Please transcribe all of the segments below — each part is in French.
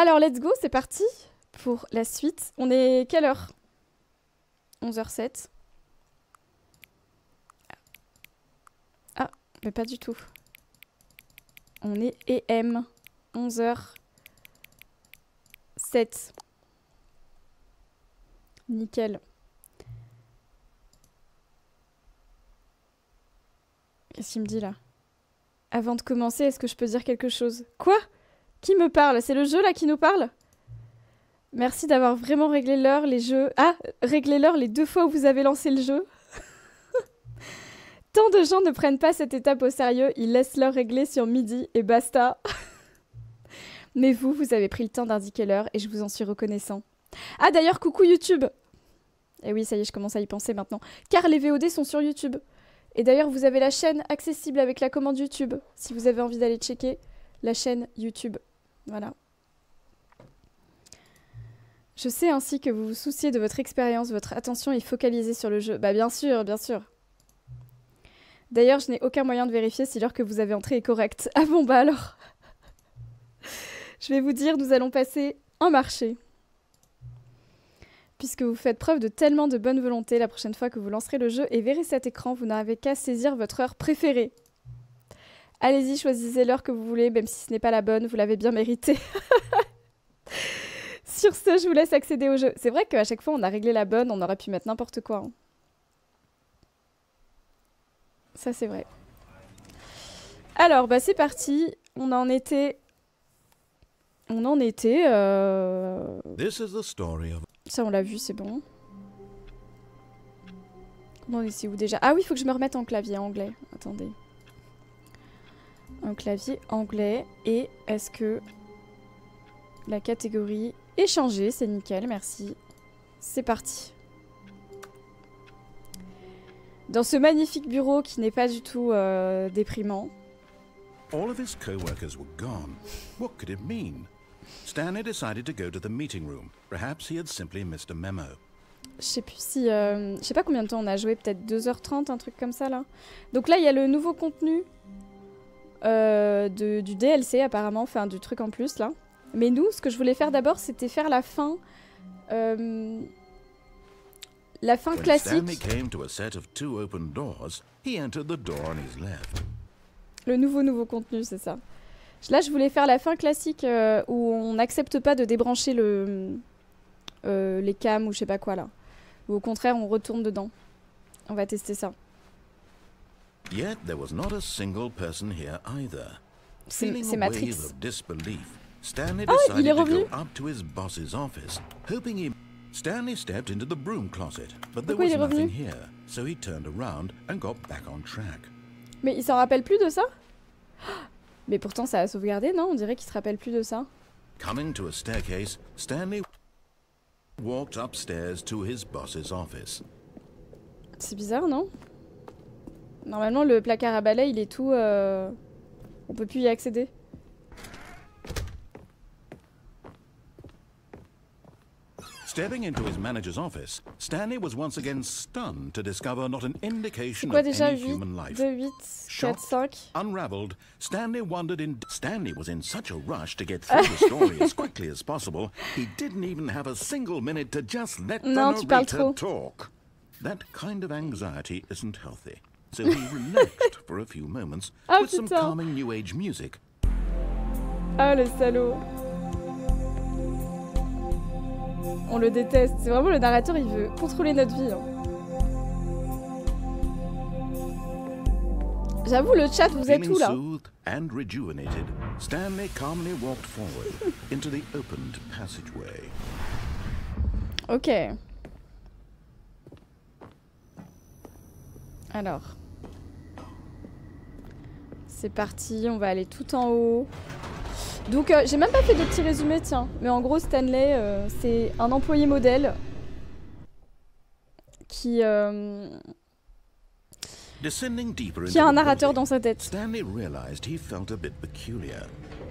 Alors, let's go, c'est parti pour la suite. On est quelle heure? 11h07. Ah, mais pas du tout. On est EM. 11h07. Nickel. Qu'est-ce qu'il me dit là? Avant de commencer, est-ce que je peux dire quelque chose? Quoi? Qui me parle? C'est le jeu là qui nous parle? Merci d'avoir vraiment réglé l'heure, les jeux... Ah, réglé l'heure les 2 fois où vous avez lancé le jeu. Tant de gens ne prennent pas cette étape au sérieux, ils laissent l'heure régler sur midi et basta. Mais vous, vous avez pris le temps d'indiquer l'heure et je vous en suis reconnaissant. Ah d'ailleurs, coucou YouTube. Eh oui, ça y est, je commence à y penser maintenant. Car les VOD sont sur YouTube. Et d'ailleurs, vous avez la chaîne accessible avec la commande YouTube, si vous avez envie d'aller checker la chaîne YouTube. Voilà. Je sais ainsi que vous vous souciez de votre expérience, votre attention est focalisée sur le jeu. Bah bien sûr, bien sûr. D'ailleurs, je n'ai aucun moyen de vérifier si l'heure que vous avez entrée est correcte. Ah bon, bah alors. Je vais vous dire, nous allons passer un marché. Puisque vous faites preuve de tellement de bonne volonté, la prochaine fois que vous lancerez le jeu et verrez cet écran, vous n'avez qu'à saisir votre heure préférée. Allez-y, choisissez l'heure que vous voulez, même si ce n'est pas la bonne, vous l'avez bien mérité. Sur ce, je vous laisse accéder au jeu. C'est vrai qu'à chaque fois, on a réglé la bonne, on aurait pu mettre n'importe quoi. Hein. Ça, c'est vrai. Alors, bah c'est parti. On en était... Ça, on l'a vu, c'est bon. On est ici où déjà? Ah oui, il faut que je me remette en clavier anglais. Attendez. Un clavier anglais. Et est-ce que la catégorie est changée? C'est nickel, merci. C'est parti. Dans ce magnifique bureau qui n'est pas du tout déprimant. All of his co-workers were gone. What could it mean? Stanley decided to go to the meeting room. Perhaps he had simply missed a memo. Je sais plus si... je sais pas combien de temps on a joué, peut-être 2h30, un truc comme ça, là. Donc là, il y a le nouveau contenu du DLC, apparemment, enfin, du truc en plus, là. Mais nous, ce que je voulais faire d'abord, c'était faire la fin... la fin classique. Le nouveau contenu, c'est ça. Là, je voulais faire la fin classique où on n'accepte pas de débrancher les cams ou je sais pas quoi, là. Ou au contraire, on retourne dedans. On va tester ça. C'est Matrix. Ah, il est revenu. Stanley stepped into the broom closet, but there Pourquoi was il est revenu? nothing here, so he turned around and got back on track. Mais il s'en rappelle plus de ça? Mais pourtant ça a sauvegardé, non? On dirait qu'il se rappelle plus de ça. Coming to a staircase, Stanley walked upstairs to his boss's office. C'est bizarre, non? Normalement le placard à balai il est tout... On peut plus y accéder. Stepping into his manager's office, Stanley was once again stunned to discover not an indication of déjà, any human life. 2, 8, 4, 5. Unraveled, Stanley was in such a rush to get through the story as quickly as possible, he didn't even have a single minute to just let the narrator talk. That kind of anxiety isn't healthy. So he relaxed for a few moments with some calming new age music. Ah, le salaud. On le déteste. C'est vraiment le narrateur, il veut contrôler notre vie. Hein. J'avoue, le chat, vous êtes où là? And rejuvenated, Stanley calmly walked forward into the opened passageway. Ok. Alors. C'est parti, on va aller tout en haut. Donc j'ai même pas fait de petit résumé, tiens. Mais en gros, Stanley, c'est un employé modèle qui a un narrateur dans sa tête. Stanley realized he felt a bit peculiar.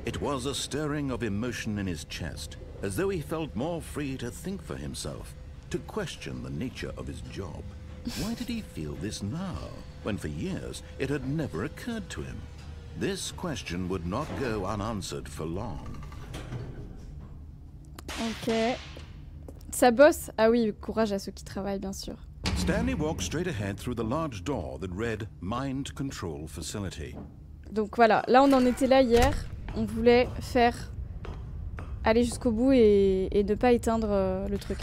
It was a stirring of emotion in his chest, as though he felt more free to think for himself, to question the nature of his job. Why did he feel this now, when for years it had never occurred to him? This question would not go unanswered for long. Ok. Ça bosse? Ah oui, courage à ceux qui travaillent, bien sûr. Stanley walked straight ahead through the large door that read Mind Control Facility. Donc voilà, là on en était là hier. On voulait faire aller jusqu'au bout et ne pas éteindre le truc.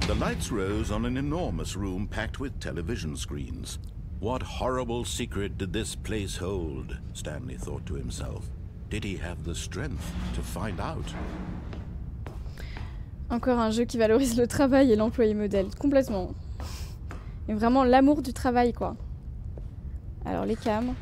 The lights rose on an enormous room packed with television screens. What horrible secret did this place hold? Stanley thought to himself. Did he have the strength to find out? Encore un jeu qui valorise le travail et l'employé modèle, complètement. Et vraiment l'amour du travail, quoi. Alors les cams.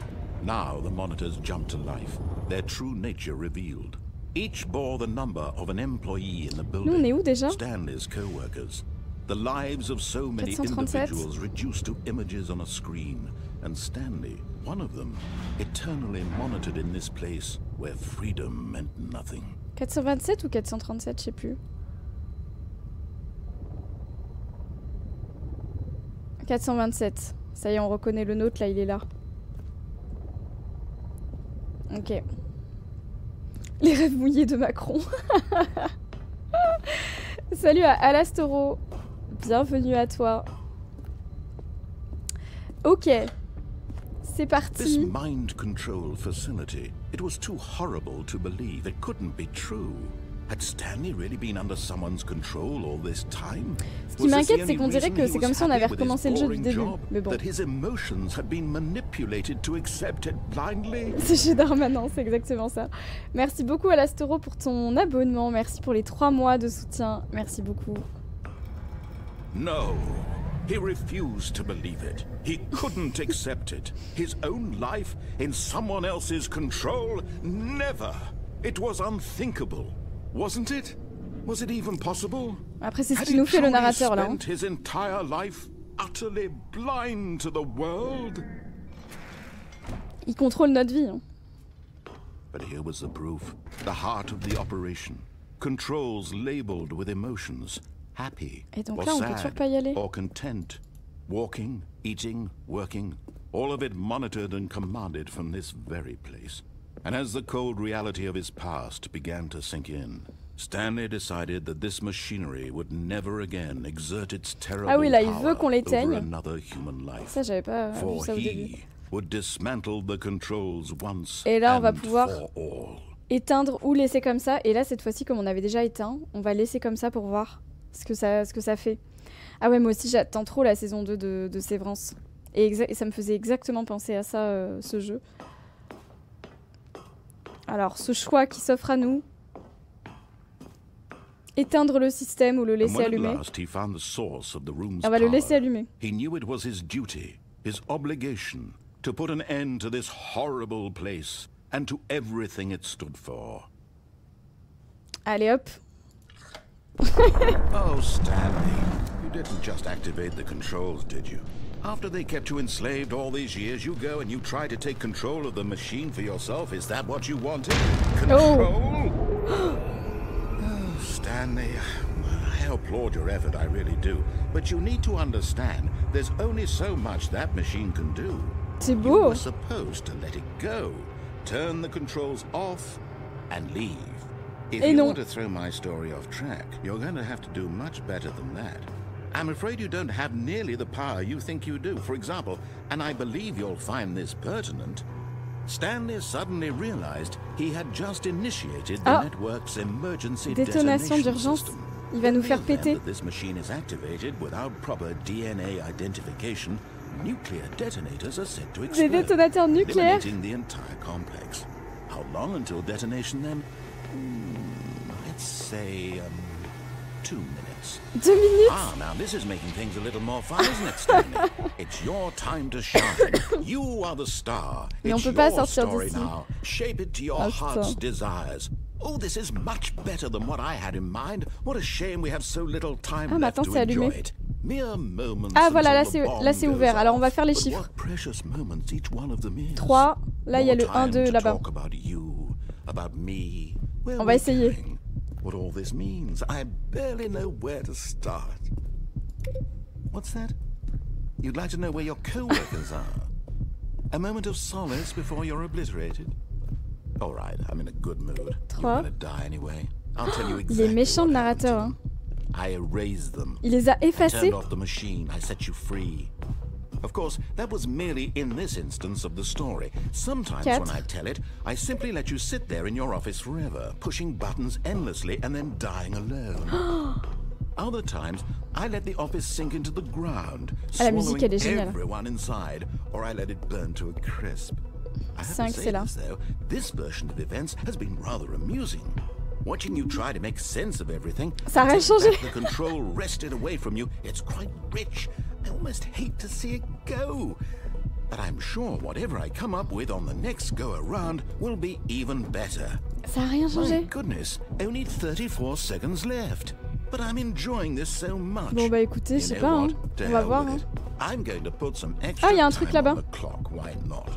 Now the monitors jumped to life, their true nature revealed. Each bore the number of an employee in the building. Nous, on est où déjà? Stanley's co-workers. The lives of so many 437. individuals reduced to images on a screen. And Stanley, one of them, eternally monitored in this place where freedom meant nothing. 427 ou 437, je sais plus. 427. Ça y est, on reconnaît le nôtre, là, il est là. Ok. Les rêves mouillés de Macron. Salut à Alastoro. Bienvenue à toi. Ok. C'est parti. This mind control facility, it was too horrible to believe. It couldn't be true. Had Stanley really been under someone's control all this time? Ce qui m'inquiète, c'est qu'on dirait que c'est comme si on avait recommencé le jeu du début. Mais bon. That his emotions had been manipulated to accept it blindly. C'est chez Darmanin, c'est exactement ça. Merci beaucoup Alastoro pour ton abonnement. Merci pour les 3 mois de soutien. Merci beaucoup. No. He refused to believe it. He couldn't accept it. His own life in someone else's control? Never. It was unthinkable. Wasn't it? Was it even possible? Après, c'est ce qui nous fait le narrateur là. Had he spent his entire life utterly blind to the world? Il contrôle notre vie. Hein. But here was the proof. The heart of the operation. Controls labeled with emotions. Happy Et donc or là, on peut toujours pas y aller. sad or content. Walking, eating, working. All of it monitored and commanded from this very place. And as the cold reality of his past began to sink in, Stanley decided that this machinery would never again exert its terrible ah oui, là, il veut power qu'on l'éteigne. over another human life. Ça, j'avais pas vu For ça au début. he would dismantle the controls once Et là, on va and pouvoir for all. éteindre ou laisser comme ça. Et là, cette fois-ci, comme on avait déjà éteint, on va laisser comme ça pour voir ce que ça fait. Ah ouais, moi aussi, j'attends trop la saison 2 de Sévrance. Et ça me faisait exactement penser à ça, ce jeu. Alors, ce choix qui s'offre à nous. Éteindre le système ou le laisser allumer. On va le laisser allumer. He knew it was his duty, his obligation, to put an end to this horrible place and to everything it stood for. Allez hop. Oh, Stanley, you didn't just activate the controls, did you? After they kept you enslaved all these years, you go and you try to take control of the machine for yourself. Is that what you wanted? Control? Oh, Stanley, I applaud your effort, I really do. But you need to understand, there's only so much that machine can do. C'est beau. You were supposed to let it go, turn the controls off, and leave. If you want to throw my story off track, you're going to have to do much better than that. I'm afraid you don't have nearly the power you think you do. For example, and I believe you'll find this pertinent, Stanley suddenly realized he had just initiated the network's emergency détonation d'urgence. Il va nous faire péter. This machine is activated without proper DNA identification. Nuclear detonators are set to explode, des détonateurs nucléaires. eliminating the entire complex. How long until detonation then? Let's say 2 minutes. 2 minutes? Ah, now this is making things a little more fun, isn't it, Stanley? It's your time to shine. You are the star. Mais on It's peut pas your sortir story d'ici. now. Shape it to your heart's desires. Oh, this is much better than what I had in mind. What a shame we have so little time left to enjoy it. Mere moments. Ah voilà, là c'est ouvert. Alors on va faire les chiffres. 3, là il y a le 1, 2 là-bas. On va essayer. What all this means, I barely know where to start. What's that? You'd like to know where your co-workers are? A moment of solace before you're obliterated? All right, I'm in a good mood. You're gonna die anyway. I'll tell you exactly. Il est méchant le narrateur. Hein. I erased them. Il les a effacés. I turned off the machine. I set you free. Of course, that was merely in this instance of the story. Sometimes when I tell it, I simply let you sit there in your office forever, pushing buttons endlessly and then dying alone. Other times, I let the office sink into the ground, swallowing everyone inside, or I let it burn to a crisp. I have to say this, though, this version of events has been rather amusing. Watching you try to make sense of everything, ça a changé. The control wrested away from you, it's quite rich. I almost hate to see it go. But I'm sure whatever I come up with on the next go around will be even better. Ça a rien changé. My goodness, only 34 seconds left. But I'm enjoying this so much. Bon bah écoutez, je sais pas, hein. On va voir. Hein. I'm going to put some extra il y a un truc là-bas. Why not?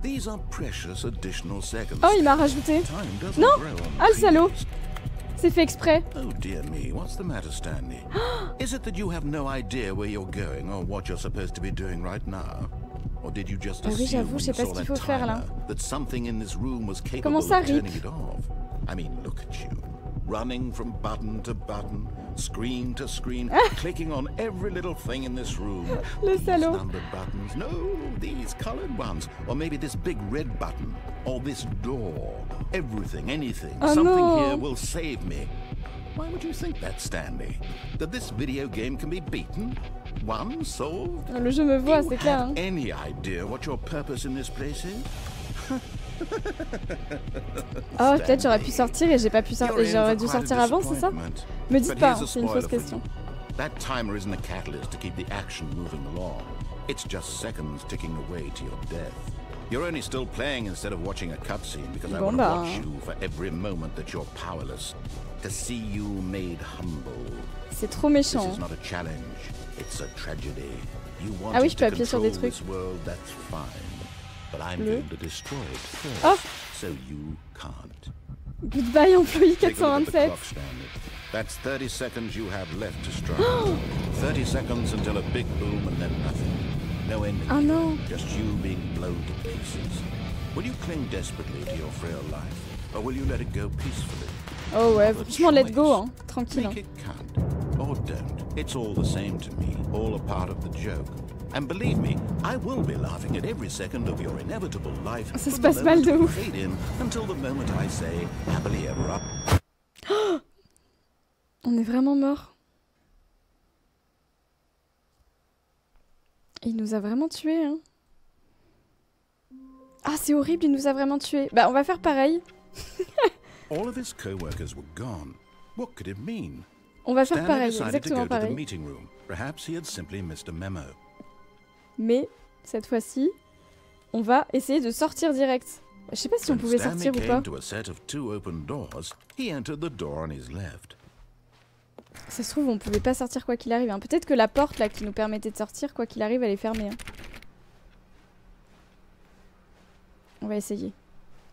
These are precious additional seconds. Oh, il m'a rajouté. Non. Ah, le salaud. C'est fait exprès. Oh dear me, what's the matter, Stanley? Is it that you have no idea where you're going or what you're supposed to be doing right now? Or did you just assume when you saw that timer that something in this room was capable of turning it off? I mean, look at you. Running from button to button, screen to screen, clicking on every little thing in this room. These numbered buttons, no, these colored ones. Or maybe this big red button, or this door. Everything, anything, something here will save me. Why would you think that, Stanley? That this video game can be beaten? Won? Solved? Le jeu me voit, c'est clair. Hein. Any idea what your purpose in this place is? Oh, peut-être j'aurais pu sortir et j'ai pas pu sortir. J'aurais dû sortir avant, c'est ça? Me dites pas, c'est une fausse question. That timer isn't a catalyst to keep the action moving along. It's just seconds ticking away to your death. You're only still playing instead of watching a cutscene because I want to watch you for every moment that you're powerless. To see you made humble. C'est trop méchant. This is not a challenge. It's a tragedy. You want ah oui, je peux appuyer sur des trucs. That's fine. But I'm going to destroy it first, so you can't. Goodbye, employé 427. That's 30 seconds you have left to strike. 30 seconds until a big boom and then nothing. No ending. Oh no. Just you being blown to pieces. Will you cling desperately to your frail life, or will you let it go peacefully? Oh ouais, franchement, let go, hein. Tranquille. Make it count, or don't. It's all the same to me, all a part of the joke. And believe me, I will be laughing at every second of your inevitable life. Ça se passe mal de ouf. Until the moment I say, happily ever up. On est vraiment mort. Il nous a vraiment tués, hein. Ah, c'est horrible, il nous a vraiment tués. Bah, on va faire pareil. All of his co-workers were gone. What could it mean? On va faire pareil, exactement pareil. Perhaps he had simply missed a memo. Mais, cette fois-ci, on va essayer de sortir direct. Je sais pas si on pouvait sortir ou pas. Ça se trouve, on pouvait pas sortir quoi qu'il arrive. Hein. Peut-être que la porte là qui nous permettait de sortir, quoi qu'il arrive, elle est fermée. Hein. On va essayer.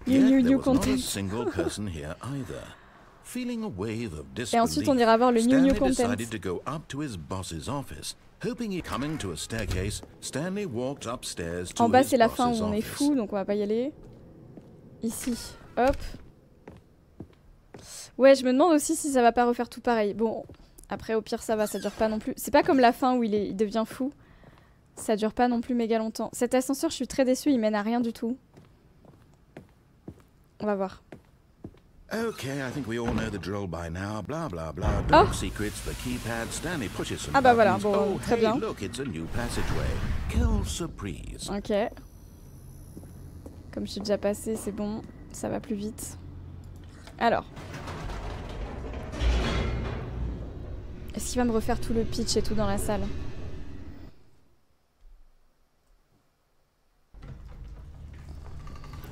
New content. Et ensuite, on ira voir le new content. En bas, c'est la fin où on est fou, donc on va pas y aller. Ici, hop. Ouais, je me demande aussi si ça va pas refaire tout pareil. Bon, après, au pire, ça va, ça dure pas non plus. C'est pas comme la fin où il devient fou. Ça dure pas non plus méga longtemps. Cet ascenseur, je suis très déçue, il mène à rien du tout. On va voir. Okay, I think we all know the drill by now. Blah blah blah. Dark secrets, the keypad. Stanley pushes some buttons. Bah voilà, bon, très bien. Look, it's a new passageway. Quelle surprise. Ok. Comme je suis déjà passé, c'est bon. Ça va plus vite. Alors. Est-ce qu'il va me refaire tout le pitch et tout dans la salle?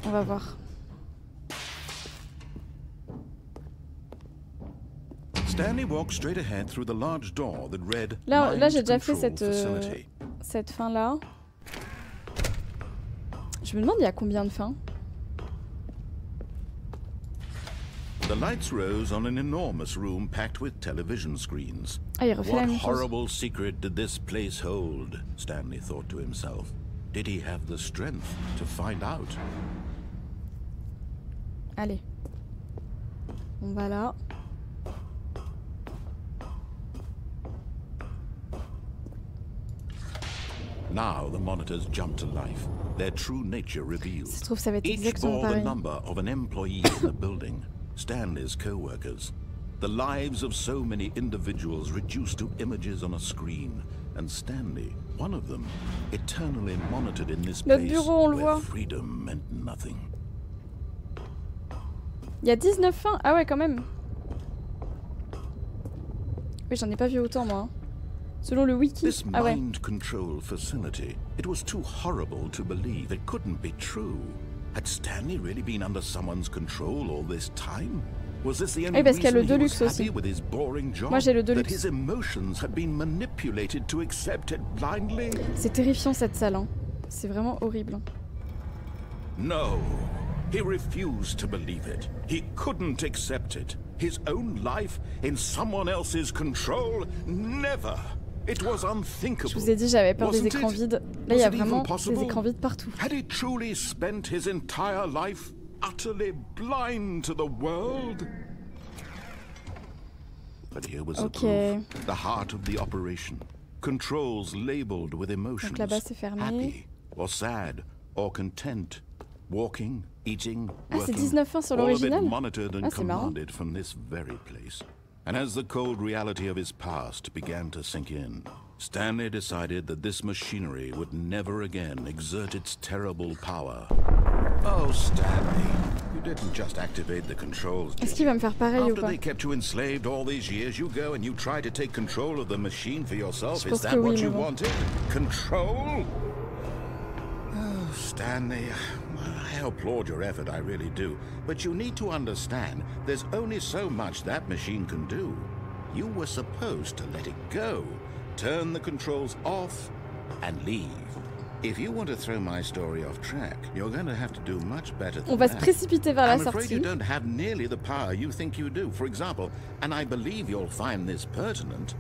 On va voir. Là j'ai déjà fait cette fin là. Je me demande il y a combien de fins. The lights rose on an enormous room packed with television screens. Ah, il refait la même chose. What horrible secret did this place hold? Stanley thought to himself. Did he have the strength to find out? Allez. On va là. Now the monitors jump to life. Their true nature revealed. Ça se trouve, ça va être Each exactement bore the pareil. number of an employee in the building. Stanley's co-workers. The lives of so many individuals reduced to images on a screen. And Stanley, one of them, eternally monitored in this Notre place bureau, on le where voit. freedom meant nothing. Il y a 19 fins. Ah ouais, quand même. Oui, j'en ai pas vu autant, moi. Selon le wiki. This Ah ouais. mind control facility, it was too horrible to believe. It couldn't be true. Had Stanley really been under someone's control all this time? Was this the only Oui, parce qu'il y a le reason he Deluxe was happy aussi. with his boring job? Moi, j'ai le That Deluxe. his emotions had been manipulated to accept it blindly? C'est terrifiant cette salle. Hein. C'est vraiment horrible. No. He refused to believe it. He couldn't accept it. His own life in someone else's control? Never. It was unthinkable. Je vous ai dit, j'avais peur des Wasn't écrans it? vides. Là, il y a Was it even vraiment possible? des écrans vides partout. Had he truly spent his entire life utterly blind to the world? But here was the proof, the heart of the operation. Controls labeled with emotions. Donc là-bas, c'est fermé. Happy or sad or content. Walking, eating, Ah, c'est working. 19 fins sur All of it l'original. monitored and Ah, c'est marrant. commanded from this very place. And as the cold reality of his past began to sink in, Stanley decided that this machinery would never again exert its terrible power. Oh, Stanley, you didn't just activate the controls, did Est-ce qu'il va me faire pareil ou After pas? they kept you enslaved all these years, you go and you try to take control of the machine for yourself. Je Is pense that que oui, what mais you bon. wanted? Control? Oh, Stanley, I applaud your effort, I really do. But you need to understand, there's only so much that machine can do. You were supposed to let it go, turn the controls off, and leave. If you want to throw my story off track, you're going to have to do much better than On va se that. précipiter vers la I'm afraid you sortie. don't have nearly the power you think you do. For example, and I believe you'll find this pertinent,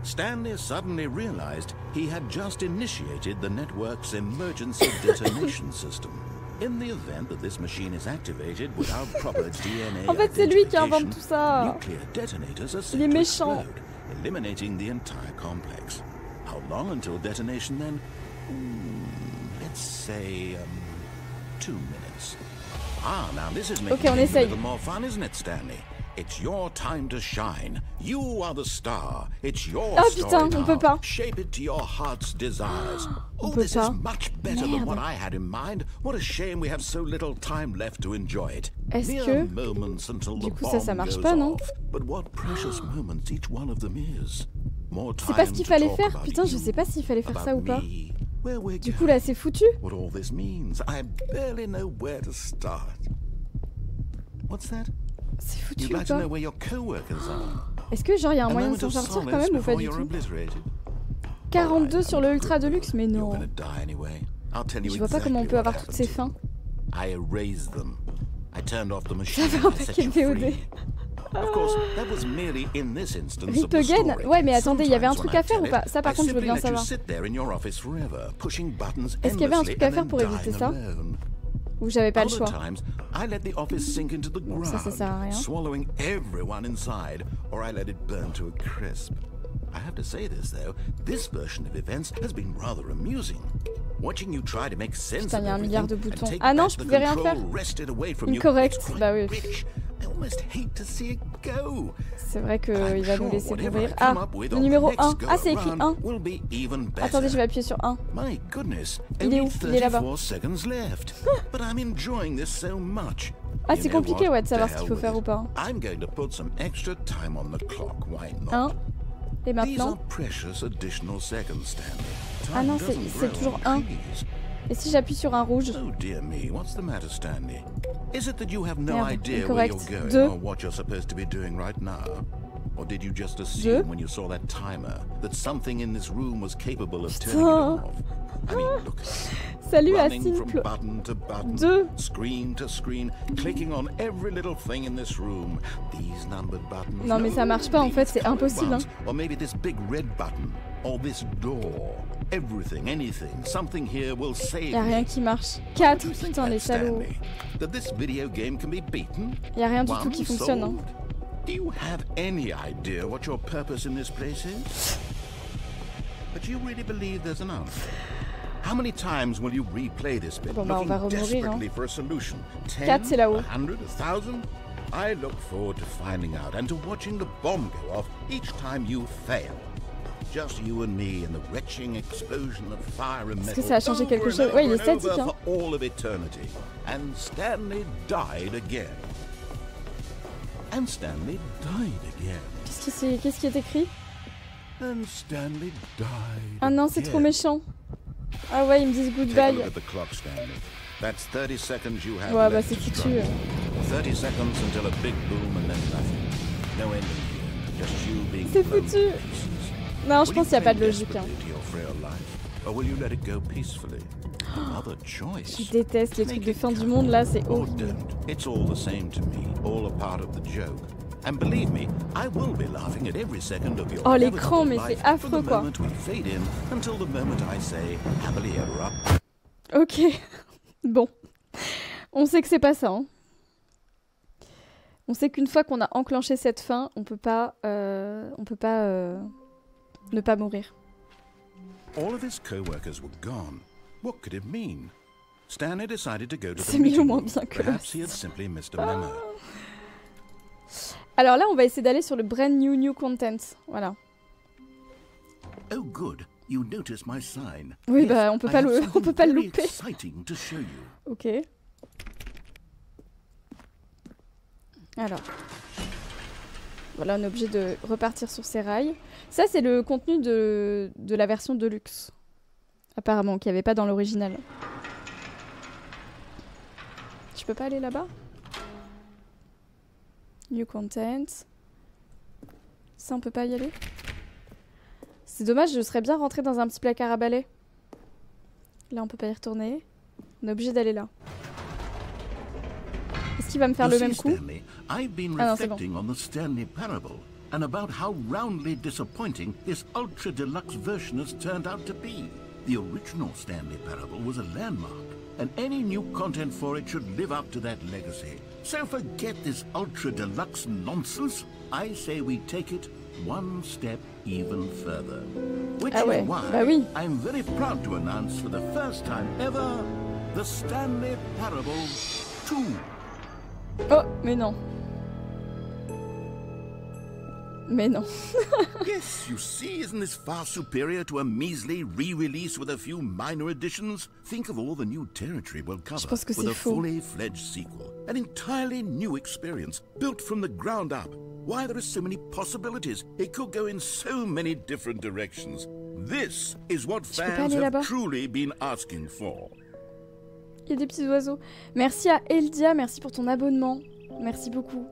Stanley suddenly realized he had just initiated the network's emergency detonation system. In the event that this machine is activated without proper DNA En fait, c'est lui qui invente identification, tout ça. nuclear detonators are Il set est to méchant. explode, eliminating the entire complex. How long until detonation then? Let's say 2 minutes. Ah, now this is making Ok, on things a essaye. little more fun, isn't it, Stanley? It's your time to shine. You are the star. It's your Ah story putain, on now. peut pas. Shape it to your heart's desires. On Oh, peut this pas. is much better than Merde. what I had in mind. What a shame we have so little time left to enjoy it. Est-ce Mere que moments until du the coup ça bomb marche goes pas, non? off. But what precious moments each one of them is. More C'est pas ce time qu'il to fallait talk faire. about Putain, je you, sais pas s'il fallait faire ça about ou pas. me, where we're Du coup là, going, c'est foutu. what all this means. I barely know where to start. What's that? C'est foutu You'd ou like to pas? know where your co-workers are? Est-ce que genre il y a un A moyen de moment s'en of sortir quand solace même ou pas before du you're tout? obliterated. 42 sur le ultra Good. deluxe, mais You're non. gonna die anyway. I'll tell you Je vois pas comment on exactly peut what avoir toutes ces happened fins. to you. I erased them. I turned off the machine. Ça fait un and set paquet you de VOD. free. Of course, that was merely in this instance Rip of the again? story. Ouais, mais attendez, il y avait un Sometimes truc when à I faire ou tell pas? it, Ça, par I contre, je veux simply bien let you savoir. sit there in your office forever, pushing buttons Est-ce qu'il y avait un endlessly truc à and faire then pour éviter dying ça? alone. Ou j'avais pas le Other choix? times, I let the office sink into the Bon, ça sert à ground, rien. swallowing everyone inside, or I let it burn to a crisp. I have to say this, though, this version of events has been rather amusing. Watching you try to make sense Putain, of il y a un everything milliard de and boutons. take Ah non, back je the pouvais rien control faire. wrested away from you, Incorrect, it's quite bah oui. rich. I almost hate to see it go. C'est vrai qu'il I'm va nous sure laisser whatever mourir. I Ah, come up with le on the numéro next 1. go Ah, c'est écrit around 1. will be even better. Attendez, je vais appuyer sur 1. My goodness, Il est only où? Il est là-bas. 34 seconds left. But I'm enjoying this so much. Ah, You c'est know compliqué, what? ouais, de savoir To ce qu'il hell faut with faire it. ou pas. I'm going to put some extra time on the clock. Why not? 1. Et These are maintenant? precious additional seconds, Stanley. Ah non, Time c'est doesn't grow toujours on 1. trees. Et si j'appuie sur un rouge? Oh dear me, what's the matter, Stanley? Is it that you have no Merde, idea where you're incorrect. going 2. or what you're supposed to be doing right now? Or did you just 2. assume when you saw that timer that something in this room was capable of turning it Putain. off? I mean, look. Salut à Running from Simple. button to button, 2. screen to screen, clicking on every little thing in this room. These numbered buttons. Non, mais ça marche pas, en fait, these c'est colored impossible, ones. Or maybe this big red button. or this door. Everything, anything, something here will save Y'a rien qui marche. 4, putain, les salauds. That this video game can be beaten? Y'a rien du tout qui fonctionne. Hein. Do you have any idea what your purpose in this place is? But you really believe there's an answer? How many times will you replay this bit, looking desperately for a solution? 10, 100, 1,000? I look forward to finding out and to watching the bomb go off each time you fail. Just you and me and the retching explosion of fire and metal. Est-ce que ça a changé quelque chose? Ouais, il est statique, hein. For all of eternity. And Stanley died again. And Stanley died again. Qu'est-ce qui est écrit? And Stanley died. Ah non, c'est trop méchant. Ah ouais, ils me disent goodbye. That's 30 seconds you have ouais, bah c'est foutu. 30 seconds until a big boom and then nothing. No ending here. Just you being. C'est foutu. Non, je pense qu'il n'y a pas de logique. Hein. Je déteste les trucs de fin du monde là, c'est horrible. Oh l'écran, mais c'est affreux quoi. Ok, bon. On sait que c'est pas ça. Hein. On sait qu'une fois qu'on a enclenché cette fin, on peut pas ne pas mourir. All of his co-workers were gone. What could it mean? Stanley decided to go to the meeting room. Perhaps he had simply missed a memo. Alors là, on va essayer d'aller sur le brand new content. Voilà. Oh good, you noticed my sign. Oui, bah on peut pas le louper. Ok. Alors. Voilà, on est obligé de repartir sur ces rails. Ça, c'est le contenu de la version Deluxe. Apparemment, qu'il n'y avait pas dans l'original. Je peux pas aller là-bas? New content. Ça, on peut pas y aller? C'est dommage, je serais bien rentrée dans un petit placard à balai. Là, on peut pas y retourner. On est obligé d'aller là. Est-ce qu'il va me faire le même coup? Ah non, c'est bon. And about how roundly disappointing this ultra deluxe version has turned out to be. The original Stanley Parable was a landmark, and any new content for it should live up to that legacy. So forget this ultra deluxe nonsense. I say we take it one step even further. Which is why I'm very proud to announce for the first time ever the Stanley Parable 2. Oh, mais non. Mais non. Yes, you see, isn't this far superior to a measly re-release with a few minor additions? Think of all the new territory we'll cover with a fully fledged sequel. An entirely new experience, built from the ground up. Why, there are so many possibilities. It could go in so many different directions. This is what fans have truly been asking for. Il y a des petits oiseaux. Merci à Eldia, merci pour ton abonnement. Merci beaucoup.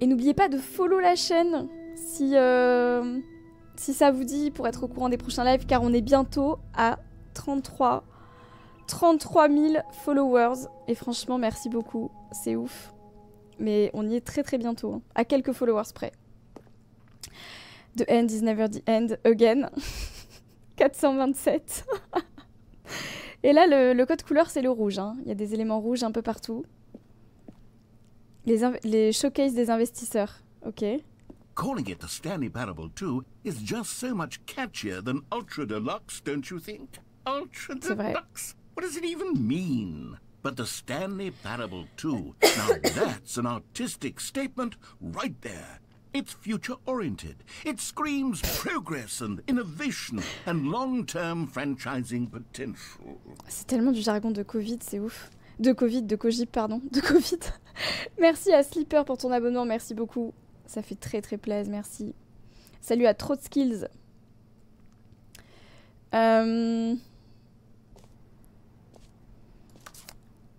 Et n'oubliez pas de follow la chaîne si ça vous dit pour être au courant des prochains lives, car on est bientôt à 33 000 followers. Et franchement, merci beaucoup. C'est ouf. Mais on y est très très bientôt. Hein, à quelques followers près. The end is never the end again. 427. Et là, le code couleur, c'est le rouge. Hein. Il y a des éléments rouges un peu partout. Les showcases des investisseurs. Ok. Calling it the Stanley Parable 2 is just so much catchier than Ultra Deluxe, don't you think? Ultra Deluxe? What does it even mean? But the Stanley Parable 2, now that's an artistic statement right there. It's future-oriented. It screams progress and innovation and long-term franchising potential. C'est tellement du jargon de Covid, c'est ouf. De Cogip, pardon. De Covid. Merci à Slipper pour ton abonnement, merci beaucoup. Ça fait très très plaisir, merci. Salut à Trop de Skills. Je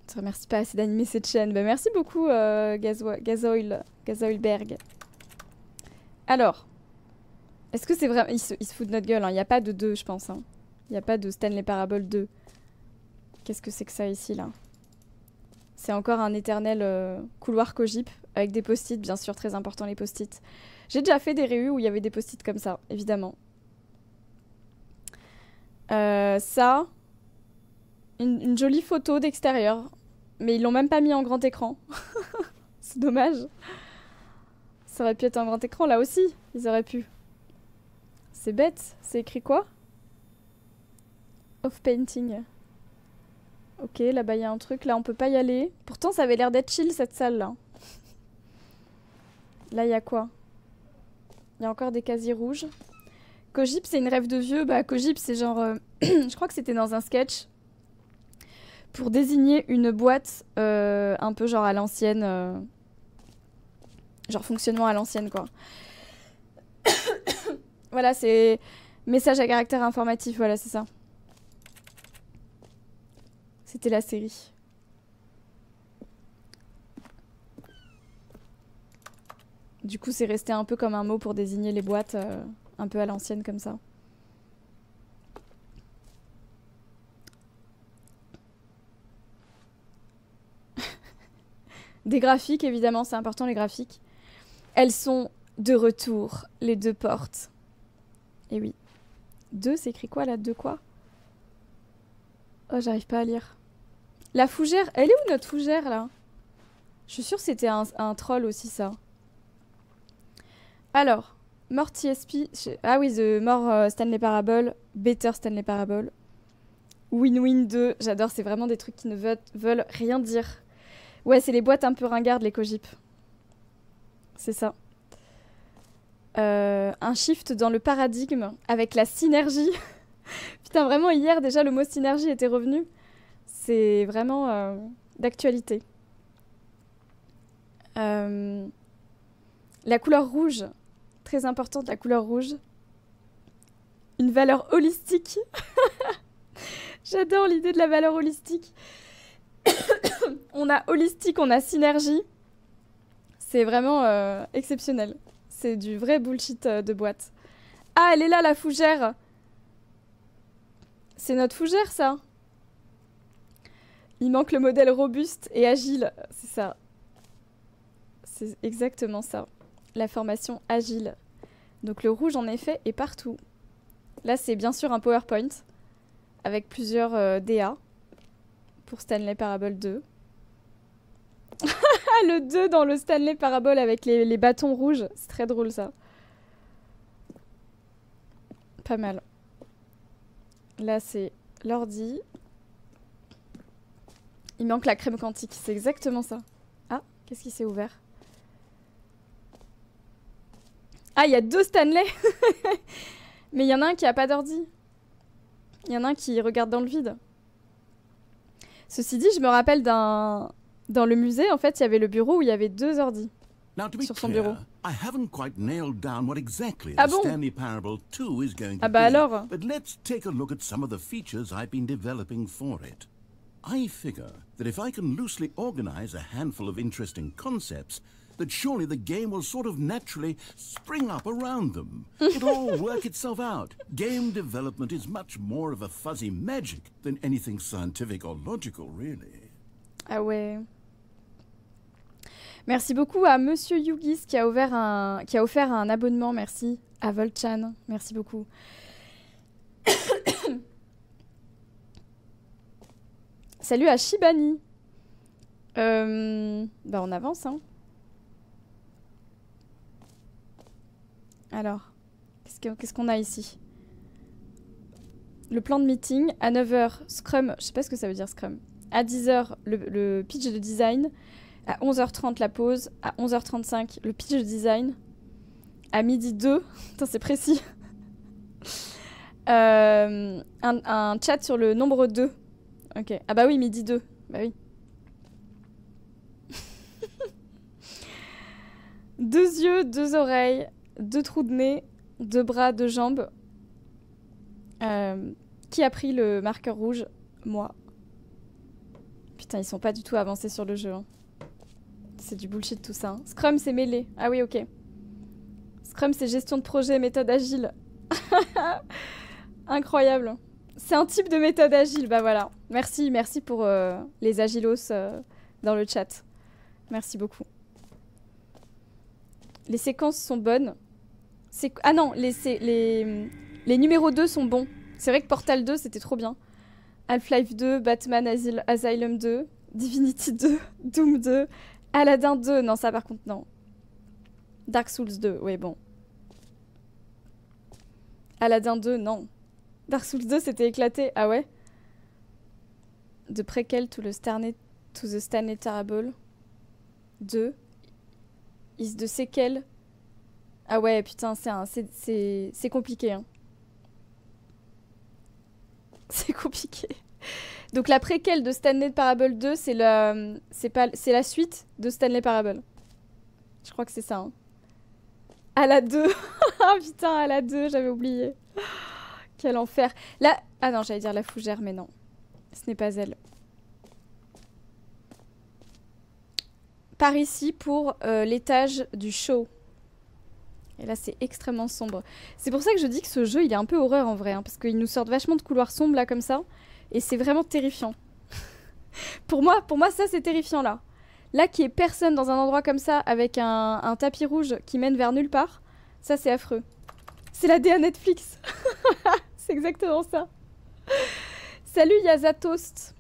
te remercie pas assez d'animer cette chaîne. Bah, merci beaucoup, Gazoilberg. Alors, est-ce que c'est vrai? Il se fout de notre gueule, hein. Il n'y a pas de 2, je pense. Hein. Il n'y a pas de Stanley Parable 2. Qu'est-ce que c'est que ça ici, là? C'est encore un éternel couloir cogip avec des post-it, bien sûr, très important les post-it. J'ai déjà fait des réus où il y avait des post-it comme ça, évidemment. Ça, une jolie photo d'extérieur, mais ils l'ont même pas mis en grand écran. C'est dommage. Ça aurait pu être un grand écran, là aussi, ils auraient pu. C'est bête, c'est écrit quoi? Off painting. Ok, là-bas il y a un truc, là on peut pas y aller. Pourtant ça avait l'air d'être chill cette salle là. Là il y a quoi? Il y a encore des casiers rouges. Cogip c'est une rêve de vieux. Bah Cogip c'est genre... je crois que c'était dans un sketch. Pour désigner une boîte un peu genre à l'ancienne. Genre fonctionnement à l'ancienne quoi. Voilà c'est... Message à caractère informatif, voilà c'est ça. C'était la série. Du coup, c'est resté un peu comme un mot pour désigner les boîtes un peu à l'ancienne comme ça. Des graphiques, évidemment, c'est important les graphiques. Elles sont de retour, les deux portes. Et oui. Deux, c'est écrit quoi là? Deux quoi? Oh, j'arrive pas à lire. La fougère, elle est où notre fougère là? Je suis sûre que c'était un troll aussi ça. Alors, More TSP, ah oui, The More Stanley Parable, Better Stanley Parable, Win-Win 2, j'adore, c'est vraiment des trucs qui ne veulent rien dire. Ouais, c'est les boîtes un peu ringardes, les cogip. C'est ça. Un shift dans le paradigme avec la synergie. Putain, vraiment, hier déjà, le mot synergie était revenu. C'est vraiment d'actualité. La couleur rouge, très importante, la couleur rouge. Une valeur holistique. J'adore l'idée de la valeur holistique. On a holistique, on a synergie. C'est vraiment exceptionnel. C'est du vrai bullshit de boîte. Ah, elle est là, la fougère. C'est notre fougère, ça. Il manque le modèle robuste et agile. C'est ça. C'est exactement ça. La formation agile. Donc le rouge, en effet, est partout. Là, c'est bien sûr un PowerPoint avec plusieurs DA pour Stanley Parable 2. Le 2 dans le Stanley Parable avec les bâtons rouges. C'est très drôle, ça. Pas mal. Là, c'est l'ordi. Il manque la crème quantique. C'est exactement ça. Ah, qu'est-ce qui s'est ouvert? Ah, il y a deux Stanley. Mais il y en a un qui a pas d'ordi. Il y en a un qui regarde dans le vide. Ceci dit, je me rappelle d'un... Dans le musée, en fait, il y avait le bureau où il y avait deux ordis. Sur son bureau. Ah bon? Ah bah alors? But let's take a look at some of the features I've been developing for it. I figure that if I can loosely organize a handful of interesting concepts, that surely the game will sort of naturally spring up around them. It'll all work itself out. Game development is much more of a fuzzy magic than anything scientific or logical, really. Ah ouais. Merci beaucoup à Monsieur Yugis qui a offert un abonnement. Merci à Volchan. Merci beaucoup. Salut à Shibani. Bah on avance, hein. Alors, qu'est-ce qu'on a ici? Le plan de meeting. À 9h, Scrum. Je sais pas ce que ça veut dire, Scrum. À 10h, le pitch de design. À 11h30, la pause. À 11h35, le pitch de design. À midi 2. Putain, c'est précis. Un chat sur le nombre 2. Ok. Ah bah oui, midi 2. Bah oui. Deux yeux, deux oreilles, deux trous de nez, deux bras, deux jambes. Qui a pris le marqueur rouge? Moi. Putain, ils sont pas du tout avancés sur le jeu. Hein. C'est du bullshit tout ça. Hein. Scrum, c'est mêlé. Ah oui, ok. Scrum, c'est gestion de projet, méthode agile. Incroyable. C'est un type de méthode agile, bah voilà. Merci pour les agilos dans le chat. Merci beaucoup. Les séquences sont bonnes. Ah non, les numéros 2 sont bons. C'est vrai que Portal 2, c'était trop bien. Half-Life 2, Batman Asylum 2, Divinity 2, Doom 2, Aladdin 2. Non, ça par contre, non. Dark Souls 2, ouais, bon. Aladdin 2, non. Dark Souls 2, c'était éclaté. Ah ouais? De préquel to the Stanley Parable 2. Is de séquel. Ah ouais, putain, c'est compliqué, hein. C'est compliqué. Donc la préquelle de Stanley Parable 2, c'est la suite de Stanley Parable. Je crois que c'est ça, hein. À la 2. Ah putain, à la 2, j'avais oublié. Quel enfer. Là... Ah non, j'allais dire la fougère, mais non. Ce n'est pas elle. Par ici pour l'étage du show. Et là, c'est extrêmement sombre. C'est pour ça que je dis que ce jeu, il est un peu horreur en vrai. Hein, parce qu'il nous sort vachement de couloirs sombres là, comme ça. Et c'est vraiment terrifiant. pour moi, ça, c'est terrifiant là. Là, qu'il n'y ait personne dans un endroit comme ça, avec un tapis rouge qui mène vers nulle part, ça, c'est affreux. C'est la DA Netflix. C'est exactement ça. Salut Yaza Toast.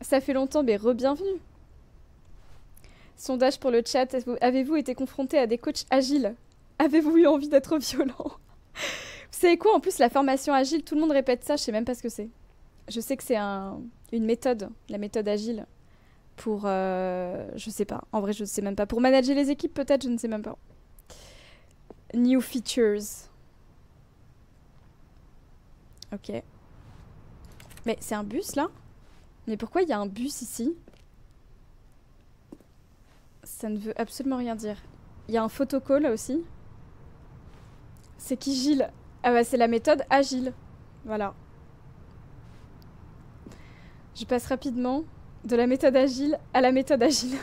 Ça fait longtemps, mais re-bienvenue. Sondage pour le chat. Avez-vous été confronté à des coachs agiles? Avez-vous eu envie d'être violent? Vous savez quoi? En plus, la formation agile, tout le monde répète ça. Je sais même pas ce que c'est. Je sais que c'est une méthode. La méthode agile. Pour... je sais pas. En vrai, je sais même pas. Pour manager les équipes, peut-être? Je ne sais même pas. New features. Ok. Mais c'est un bus, là? Mais pourquoi il y a un bus ici? Ça ne veut absolument rien dire. Il y a un photocall là aussi. C'est qui Gilles? Ah bah c'est la méthode agile. Voilà. Je passe rapidement de la méthode agile à la méthode agile.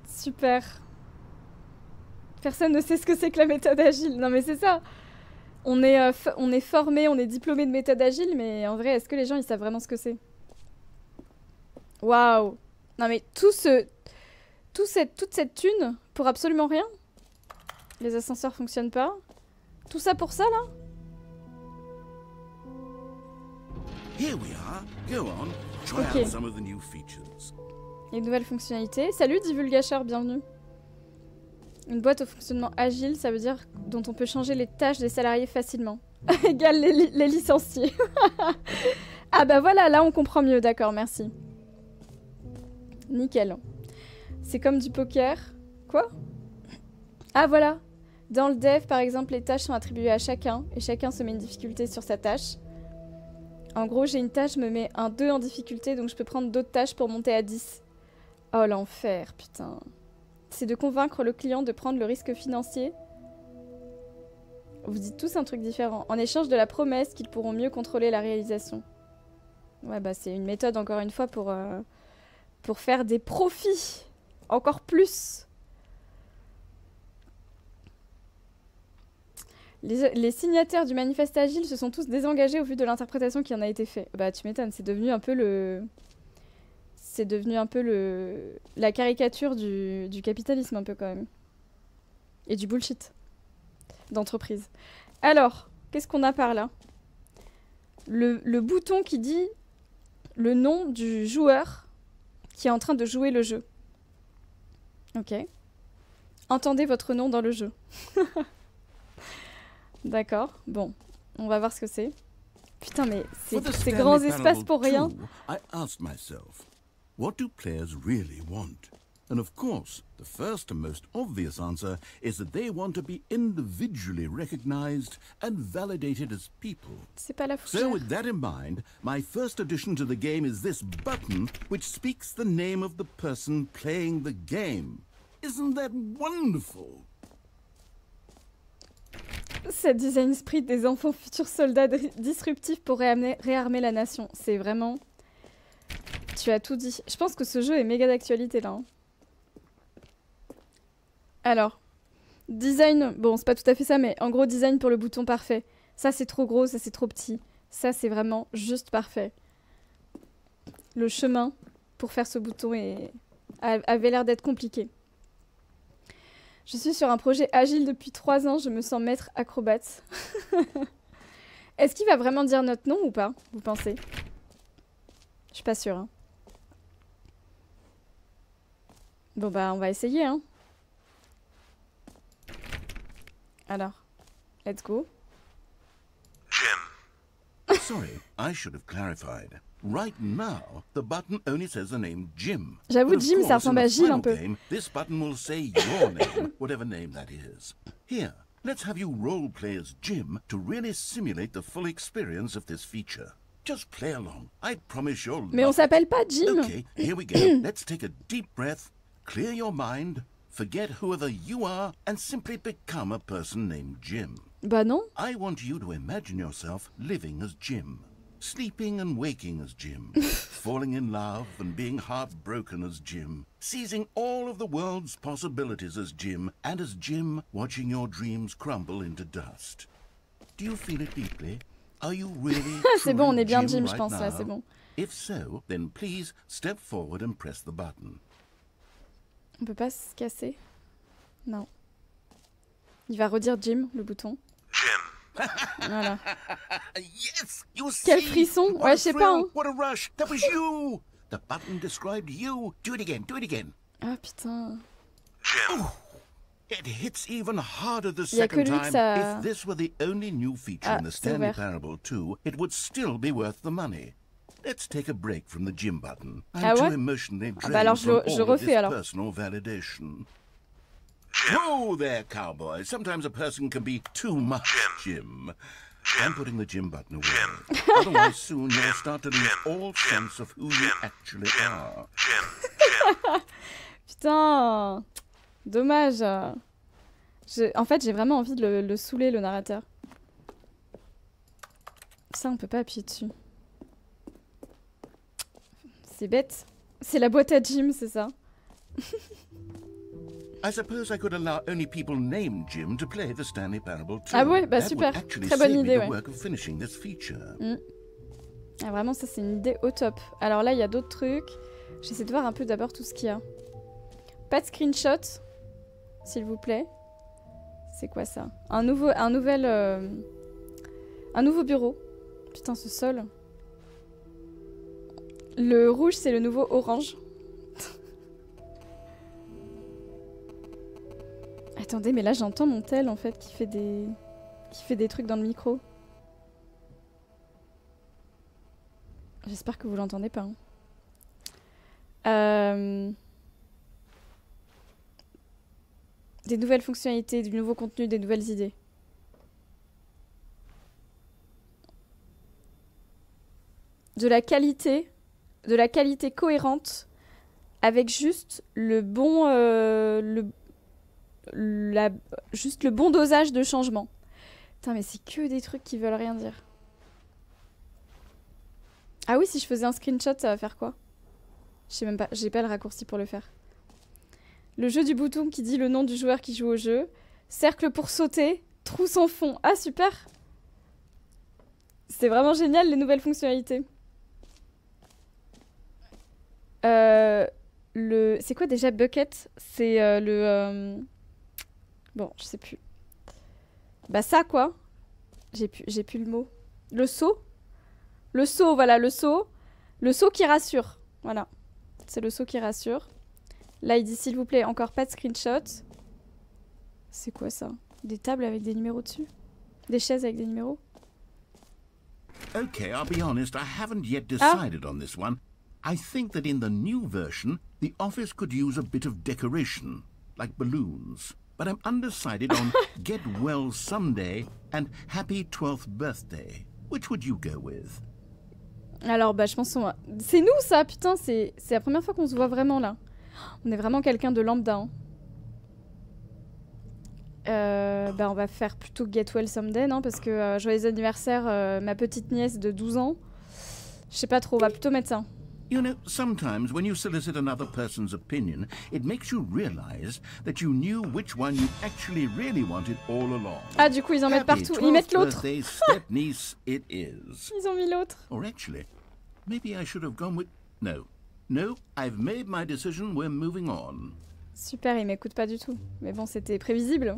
Super. Personne ne sait ce que c'est que la méthode agile. Non mais c'est ça. On est formé, on est diplômé de méthode agile, mais en vrai, est-ce que les gens ils savent vraiment ce que c'est? Waouh! Non mais toute cette thune pour absolument rien? Les ascenseurs fonctionnent pas? Tout ça pour ça là? Ok. Et une nouvelle fonctionnalité. Salut divulgateur, bienvenue. Une boîte au fonctionnement agile, ça veut dire dont on peut changer les tâches des salariés facilement. Égale les licenciés. Ah bah voilà, là on comprend mieux, d'accord, merci. Nickel. C'est comme du poker. Quoi? Ah voilà. Dans le dev, par exemple, les tâches sont attribuées à chacun, et chacun se met une difficulté sur sa tâche. En gros, j'ai une tâche, je me mets un 2 en difficulté, donc je peux prendre d'autres tâches pour monter à 10. Oh l'enfer, putain. C'est de convaincre le client de prendre le risque financier. Vous dites tous un truc différent. En échange de la promesse qu'ils pourront mieux contrôler la réalisation. Ouais, bah c'est une méthode, encore une fois, pour faire des profits. Encore plus. Les signataires du manifeste agile se sont tous désengagés au vu de l'interprétation qui en a été faite. Bah tu m'étonnes, c'est devenu un peu le... C'est devenu un peu la caricature du capitalisme un peu quand même. Et du bullshit d'entreprise. Alors, qu'est-ce qu'on a par là? Le bouton qui dit le nom du joueur qui est en train de jouer le jeu. Ok. Entendez votre nom dans le jeu. D'accord, bon. On va voir ce que c'est. Putain, mais c'est grands espaces pour rien. What do players really want? And of course, the first and most obvious answer is that they want to be individually recognized and validated as people. C'est pas la fougère. So with that in mind, my first addition to the game is this button which speaks the name of the person playing the game. Isn't that wonderful? Ça design sprite des enfants futurs soldats disruptifs pour réarmer la nation. C'est vraiment... Tu as tout dit. Je pense que ce jeu est méga d'actualité là. Hein. Alors, design, bon c'est pas tout à fait ça, mais en gros design pour le bouton parfait. Ça c'est trop gros, ça c'est trop petit. Ça c'est vraiment juste parfait. le chemin pour faire ce bouton avait l'air d'être compliqué. Je suis sur un projet agile depuis 3 ans, je me sens maître acrobate. Est-ce qu'il va vraiment dire notre nom ou pas, vous pensez? Je suis pas sûre. Hein. Bon bah on va essayer. Hein. Alors, let's go. Jim. Sorry, I should have clarified. Right now, the button only says the name Jim. J'avoue, Jim, ça ressemble à Gilles un peu. This button will say your name, whatever name that is. Here, let's have you role-play as Jim to really simulate the full experience of this feature. Just play along. I promise you'll love it. Mais on s'appelle pas Jim. Okay, here we go. Let's take a deep breath, clear your mind, forget whoever you are, and simply become a person named Jim. Bah non. I want you to imagine yourself living as Jim. Sleeping and waking as Jim, falling in love and being heartbroken as Jim, seizing all of the world's possibilities as Jim, and as Jim watching your dreams crumble into dust. Do you feel it deeply? Are you really C'est bon, on est bien Jim, right je pense, now? là, c'est bon. If so, then please step forward and press the button. On peut pas se casser? Non. Il va redire Jim, le bouton. Jim. Voilà. Yes, you see. Quel frisson. Ouais, je sais pas. Hein. What a rush. That was you. The button described you. Do it again. Do it again. Ah putain. Jim. It hits even harder the second time. If this were the only new feature in the Stanley Parable 2, it would still be worth the money. Let's take a break from the Jim button. I'm too emotionally drained from all of this personal validation. Whoa there, cowboy. Sometimes a person can be too much Jim. I'm putting the Jim button away. Otherwise, soon you'll start to lose all sense of who you actually are. Putain, dommage. En fait, j'ai vraiment envie de le saouler, le narrateur. Ça, on peut pas appuyer dessus. C'est bête. C'est la boîte à Jim, c'est ça. I suppose I could allow only people named Jim to play the Stanley Parable 2. Ah ouais, bah super. Très bonne idée, ouais. Ah, vraiment, ça, c'est une idée au top. Alors là, il y a d'autres trucs. J'essaie de voir un peu d'abord tout ce qu'il y a. Pas de screenshot, s'il vous plaît. C'est quoi ça? Un nouveau bureau. Putain, ce sol. Le rouge, c'est le nouveau orange. Attendez, mais là j'entends mon tel en fait qui fait des trucs dans le micro. J'espère que vous l'entendez pas. Hein. Des nouvelles fonctionnalités, du nouveau contenu, des nouvelles idées. De la qualité cohérente avec juste le bon juste le bon dosage de changement. Putain, mais c'est que des trucs qui veulent rien dire. Ah oui, si je faisais un screenshot, ça va faire quoi? Je sais même pas, j'ai pas le raccourci pour le faire. Le jeu du bouton qui dit le nom du joueur qui joue au jeu. Cercle pour sauter, trou sans fond. Ah, super! C'est vraiment génial, les nouvelles fonctionnalités. C'est quoi déjà bucket? C'est bon, je sais plus. Bah ça quoi. J'ai plus le mot. Le seau. Le seau, voilà, le seau. Le seau qui rassure. Voilà. C'est le seau qui rassure. Là, il dit s'il vous plaît, encore pas de screenshot. C'est quoi ça? Des tables avec des numéros dessus? Des chaises avec des numéros? Okay, I'll be honest, I haven't yet decided on this one. I think that in the new version, the office could use a bit of decoration, like balloons. But I'm undecided on get well someday and happy 12th birthday. Which would you go with? Alors, bah, je pense qu'on va... C'est nous, ça, putain, c'est la première fois qu'on se voit vraiment, là. On est vraiment quelqu'un de lambda, hein. Bah, on va faire plutôt get well someday, non? Parce que joyeux anniversaire, ma petite nièce de 12 ans. Je sais pas trop, on va plutôt mettre ça. You know, sometimes when you solicit another person's opinion, it makes you realize that you knew which one you actually really wanted all along. Ah, du coup, ils en mettent partout. Ils mettent l'autre. Step-niece it is. Ils ont mis l'autre. Or actually, maybe I should have gone with... No. No, I've made my decision, we're moving on. Super, il m'écoute pas du tout. Mais bon, c'était prévisible.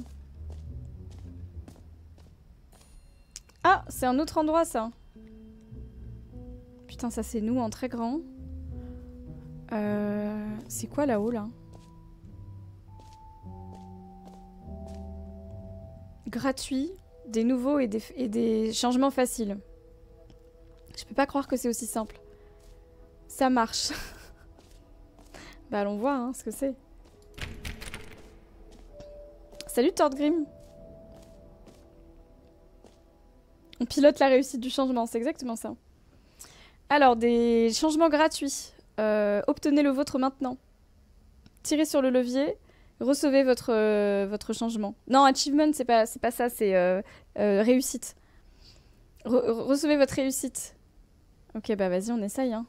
Ah, c'est un autre endroit, ça. Putain, ça c'est nous en très grand. C'est quoi là-haut, là? Gratuit, des nouveaux et des changements faciles. Je peux pas croire que c'est aussi simple. Ça marche. Bah allons voir hein, ce que c'est. Salut Tordgrim. On pilote la réussite du changement, c'est exactement ça. Alors, des changements gratuits. Obtenez le vôtre maintenant. Tirez sur le levier. Recevez votre changement. Non, achievement, c'est pas ça, c'est réussite. Recevez votre réussite. Ok, bah vas-y, on essaye, hein.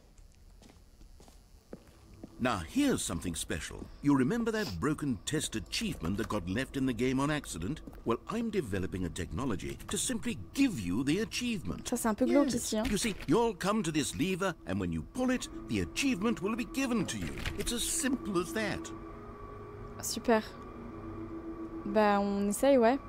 Now here's something special. You remember that broken test achievement that got left in the game on accident? Well, I'm developing a technology to simply give you the achievement. Ça c'est un peu glauque ici, hein. You see, you'll come to this lever and when you pull it, the achievement will be given to you. It's as simple as that. Super. Bah on essaye, ouais.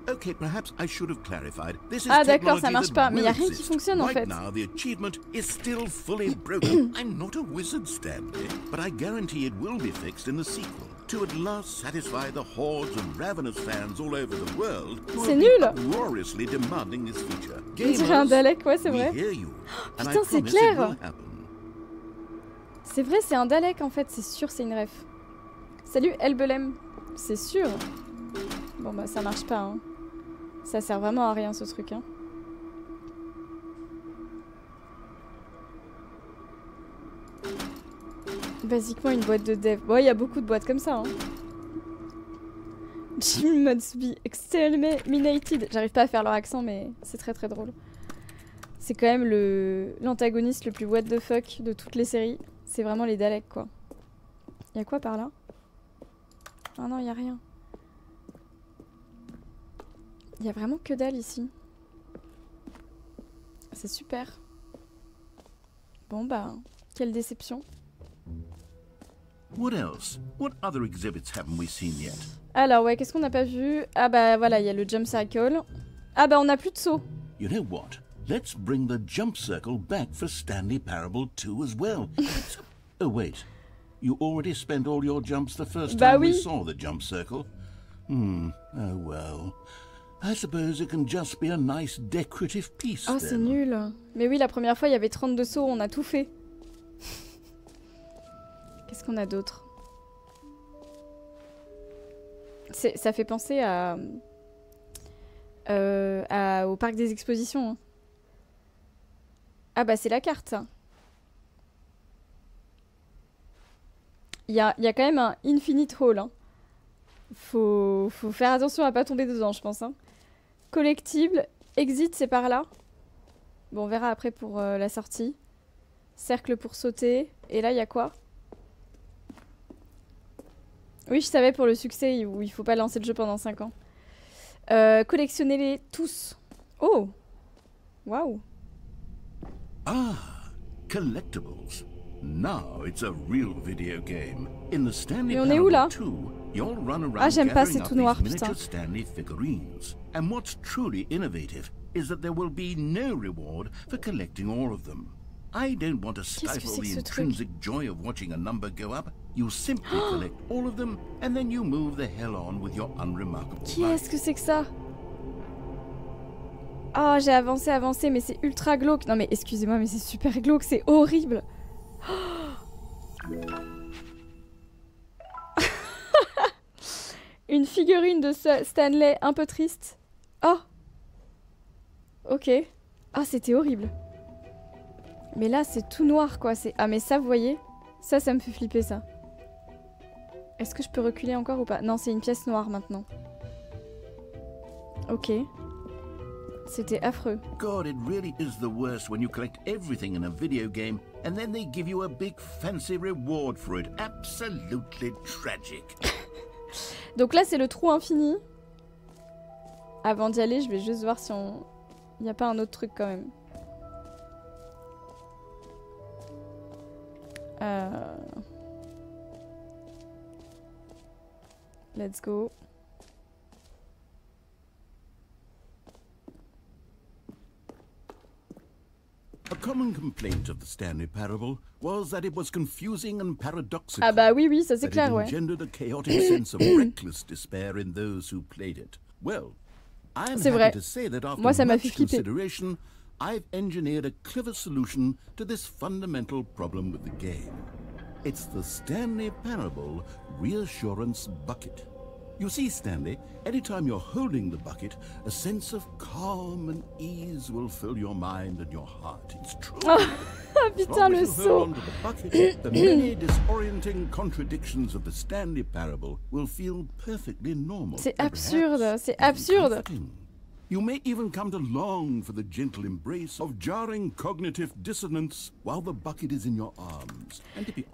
Okay, perhaps I should have clarified. This is ah d'accord, ça marche pas, mais il y a rien qui fonctionne en fait. Right now, the achievement is still fully broken. I'm not a wizard, Stanley, but I guarantee it will be fixed in the sequel to at last satisfy the hordes of ravenous fans all over the world who have been uproariously demanding this feature. On dirait un Dalek, ouais, c'est vrai. Putain, c'est clair. C'est vrai, c'est un Dalek en fait, c'est sûr, c'est une ref. Salut Elbelem, c'est sûr. Bon bah ça marche pas, hein. Ça sert vraiment à rien ce truc, hein. Basiquement une boîte de dev. Bon, il y a beaucoup de boîtes comme ça, hein. Jim must be exterminated. J'arrive pas à faire leur accent, mais c'est très très drôle. C'est quand même l'antagoniste le plus what the fuck de toutes les séries. C'est vraiment les Daleks, quoi. Y'a quoi par là? Ah non, y'a rien. Il y a vraiment que dalle ici. C'est super. Bon bah, quelle déception. What else? What other exhibits haven't we seen yet? Alors ouais, qu'est-ce qu'on n'a pas vu? Ah bah voilà, il y a le jump circle. Ah bah on n'a plus de saut. You know what? Let's bring the jump circle back for Stanley Parable 2 as well. Oh wait, you already spent all your jumps the first time we saw the jump circle? Oh well. I suppose it can just be a nice decorative piece. Oh, c'est nul. Mais oui, la première fois, il y avait 32 sauts, on a tout fait. Qu'est-ce qu'on a d'autre? Ça fait penser au parc des expositions. Hein. Ah bah c'est la carte. Il y a quand même un Infinite Hall. Hein. Faut faire attention à pas tomber dedans, je pense. Hein. Collectible, exit, c'est par là. Bon, on verra après pour la sortie. Cercle pour sauter. Et là, il y a quoi? Oui, je savais pour le succès où il faut pas lancer le jeu pendant 5 ans. Collectionnez-les tous. Oh! Waouh! Ah! Collectibles. Now it's a real video game. In the Stanley Parable 2, you'll run around gathering up these miniature Stanley figurines. And what's truly innovative is that there will be no reward for collecting all of them. I don't want to stifle the intrinsic joy of watching a number go up. You simply collect all of them and then you move the hell on with your unremarkable life. Qu'est-ce que c'est que ça? Oh, j'ai avancé, mais c'est ultra glauque. Non mais excusez-moi, mais c'est super glauque, c'est horrible. Une figurine de Stanley un peu triste. Oh. Ok. Ah, c'était horrible. Mais là, c'est tout noir, quoi. Ah, mais ça, vous voyez? Ça me fait flipper, ça. Est-ce que je peux reculer encore ou pas? Non, c'est une pièce noire, maintenant. Ok. C'était affreux. God, it really is the worst when you collect everything in a video game and then they give you a big fancy reward for it. Absolutely tragic. Donc là, c'est le trou infini. Avant d'y aller, je vais juste voir si on... Il n'y a pas un autre truc quand même. Let's go. A common complaint of the Stanley Parable was that it was confusing and paradoxical. Ah bah oui, oui, ça c'est clair, ouais. It engendered a chaotic sense of reckless despair in those who played it. Well, I'm happy to say that after much consideration, I've engineered a clever solution to this fundamental problem with the game. It's the Stanley Parable Reassurance Bucket. You see, Stanley, anytime you're holding the bucket, a sense of calm and ease will fill your mind and your heart. It's true. Ah putain, le saut. The many disorienting contradictions of the Stanley Parable will feel perfectly normal. C'est absurde, c'est absurde. You may even come to long for the gentle embrace of jarring cognitive dissonance while the bucket is in your arms.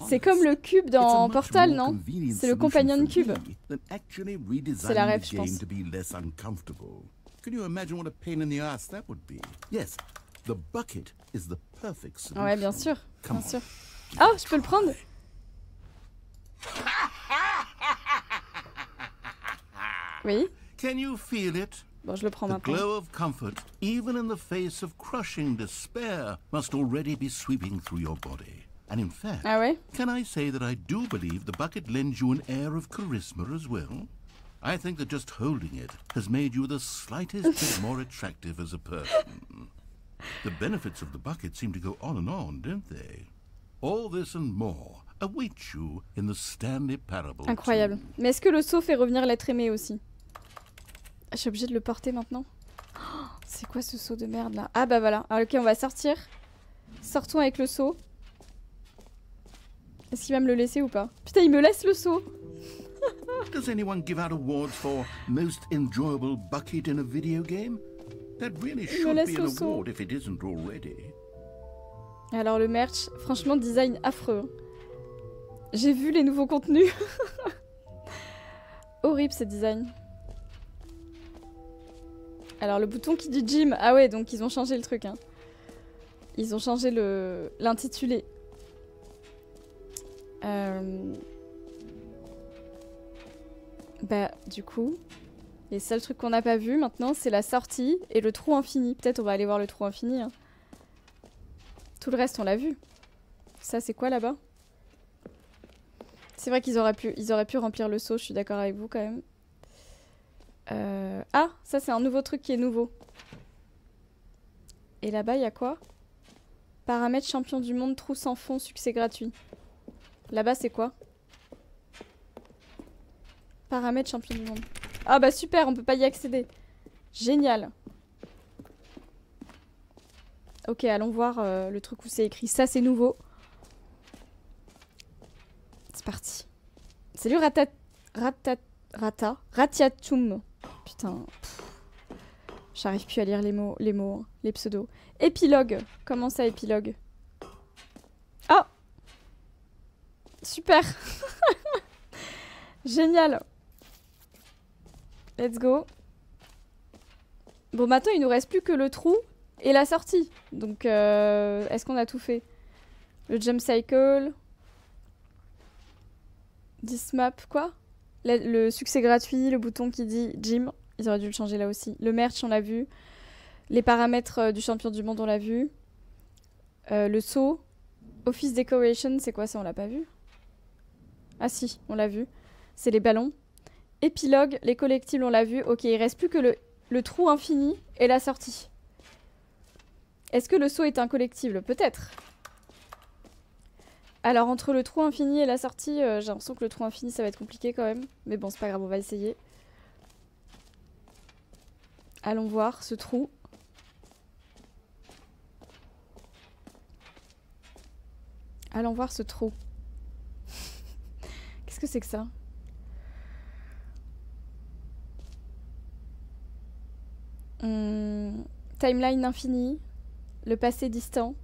C'est comme le cube dans Portal, non? C'est le compagnon cube. C'est la rêve, je pense. Can you imagine what a pain in the ass that would be? Yes, the bucket is the perfect solution. Ouais, bien sûr, bien sûr. Ah, je peux le prendre? Oui. Can you feel it? Bon, je le prends maintenant. The glow of comfort, even in the face of crushing despair, must already be sweeping through your body. And in fact, can I say that I do believe the bucket lends you an air of charisma as well? I think that just holding it has made you the slightest bit more attractive as a person. The benefits of the bucket seem to go on, don't they? All this and more await you in the Stanley Parable. Incroyable. Mais est-ce que le saut fait revenir l'être aimé aussi? Je suis obligée de le porter maintenant. Oh, c'est quoi ce saut de merde là? Ah bah voilà. Alors, ok, on va sortir. Sortons avec le saut. Est-ce qu'il va me le laisser ou pas? Putain, il me laisse le saut. Does anyone give out awards for most enjoyable bucket in a video game? That really should be an award if it isn't already. Alors le merch, franchement design affreux. J'ai vu les nouveaux contenus. Horrible ce design. Alors le bouton qui dit gym, ah ouais, donc ils ont changé le truc, hein. Ils ont changé l'intitulé. Bah du coup, les seuls trucs qu'on n'a pas vu maintenant, c'est la sortie et le trou infini. Peut-être on va aller voir le trou infini, hein. Tout le reste on l'a vu. Ça c'est quoi là-bas? C'est vrai qu'ils auraient pu remplir le seau, je suis d'accord avec vous quand même. Ah, ça c'est un nouveau truc qui est nouveau. Et là-bas, il y a quoi? Paramètres champion du monde, trou sans fond, succès gratuit. Là-bas, c'est quoi? Paramètres champion du monde. Ah bah super, on peut pas y accéder. Génial. Ok, allons voir le truc où c'est écrit. Ça, c'est nouveau. C'est parti. Salut Ratiatum. Putain. J'arrive plus à lire les mots, hein, les pseudos. Épilogue. Comment ça, épilogue? Oh! Super. Génial. Let's go. Bon, maintenant, il nous reste plus que le trou et la sortie. Donc, est-ce qu'on a tout fait? Le jump cycle. Dismap, quoi? Le succès gratuit, le bouton qui dit gym. Ils auraient dû le changer là aussi. Le merch, on l'a vu. Les paramètres du champion du monde, on l'a vu. Le saut. Office Decoration, c'est quoi ça? On l'a pas vu? Ah si, on l'a vu. C'est les ballons. Épilogue, les collectibles, on l'a vu. Ok, il reste plus que le trou infini et la sortie. Est-ce que le saut est un collectible? Peut-être. Alors, entre le trou infini et la sortie, j'ai l'impression que le trou infini, ça va être compliqué quand même. Mais bon, c'est pas grave, on va essayer. Allons voir ce trou. Allons voir ce trou. Qu'est-ce que c'est que ça? Timeline infini. Le passé distant.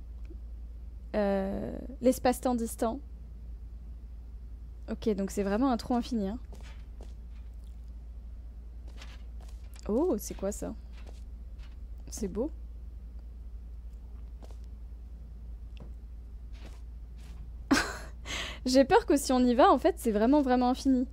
L'espace-temps distant. Ok, donc c'est vraiment un trou infini, hein. Oh, c'est quoi ça? C'est beau. J'ai peur que si on y va, en fait, c'est vraiment infini.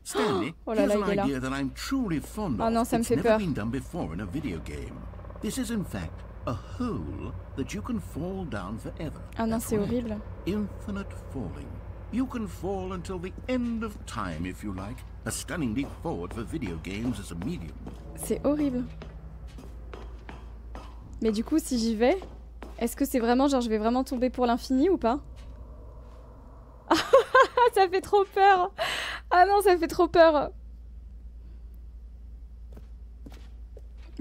Stanley, oh là là, here's il est an là. idea that I'm truly fond Oh of. non, ça me It's fait never peur. been done before in a video game. This is in fact a hole that you can fall down forever. Ah non, That's c'est right. horrible. Infinite falling. You can fall until the end of time if you like. A stunning leap forward for video games as a medium. C'est horrible. Mais du coup, si j'y vais, est-ce que c'est vraiment genre je vais vraiment tomber pour l'infini ou pas? Ça fait trop peur. Ah non, ça fait trop peur.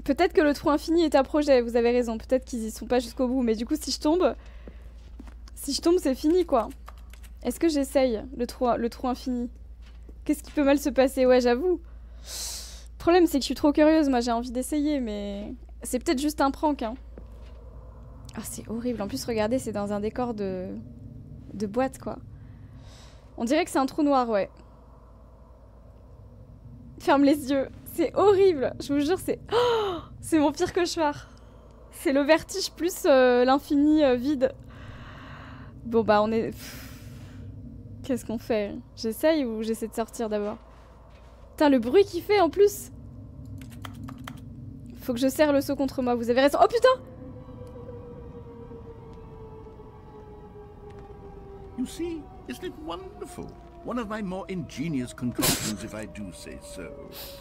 Peut-être que le trou infini est un projet, vous avez raison. Peut-être qu'ils y sont pas jusqu'au bout. Mais du coup, si je tombe, c'est fini, quoi. Est-ce que j'essaye le trou infini? Qu'est-ce qui peut mal se passer? Ouais, j'avoue. Le problème, c'est que je suis trop curieuse. Moi, j'ai envie d'essayer, mais... C'est peut-être juste un prank, hein. Ah, c'est horrible. En plus, regardez, c'est dans un décor de boîte, quoi. On dirait que c'est un trou noir, ouais. Ferme les yeux. C'est horrible. Je vous jure, c'est... Oh, c'est mon pire cauchemar. C'est le vertige plus l'infini vide. Bon, bah, on est... Qu'est-ce qu'on fait? J'essaye ou j'essaie de sortir d'abord? Putain, le bruit qu'il fait, en plus. Faut que je serre le seau contre moi. Vous avez raison. Oh, putain! You see, isn't it wonderful? One of my more ingenious concoctions, if I do say so.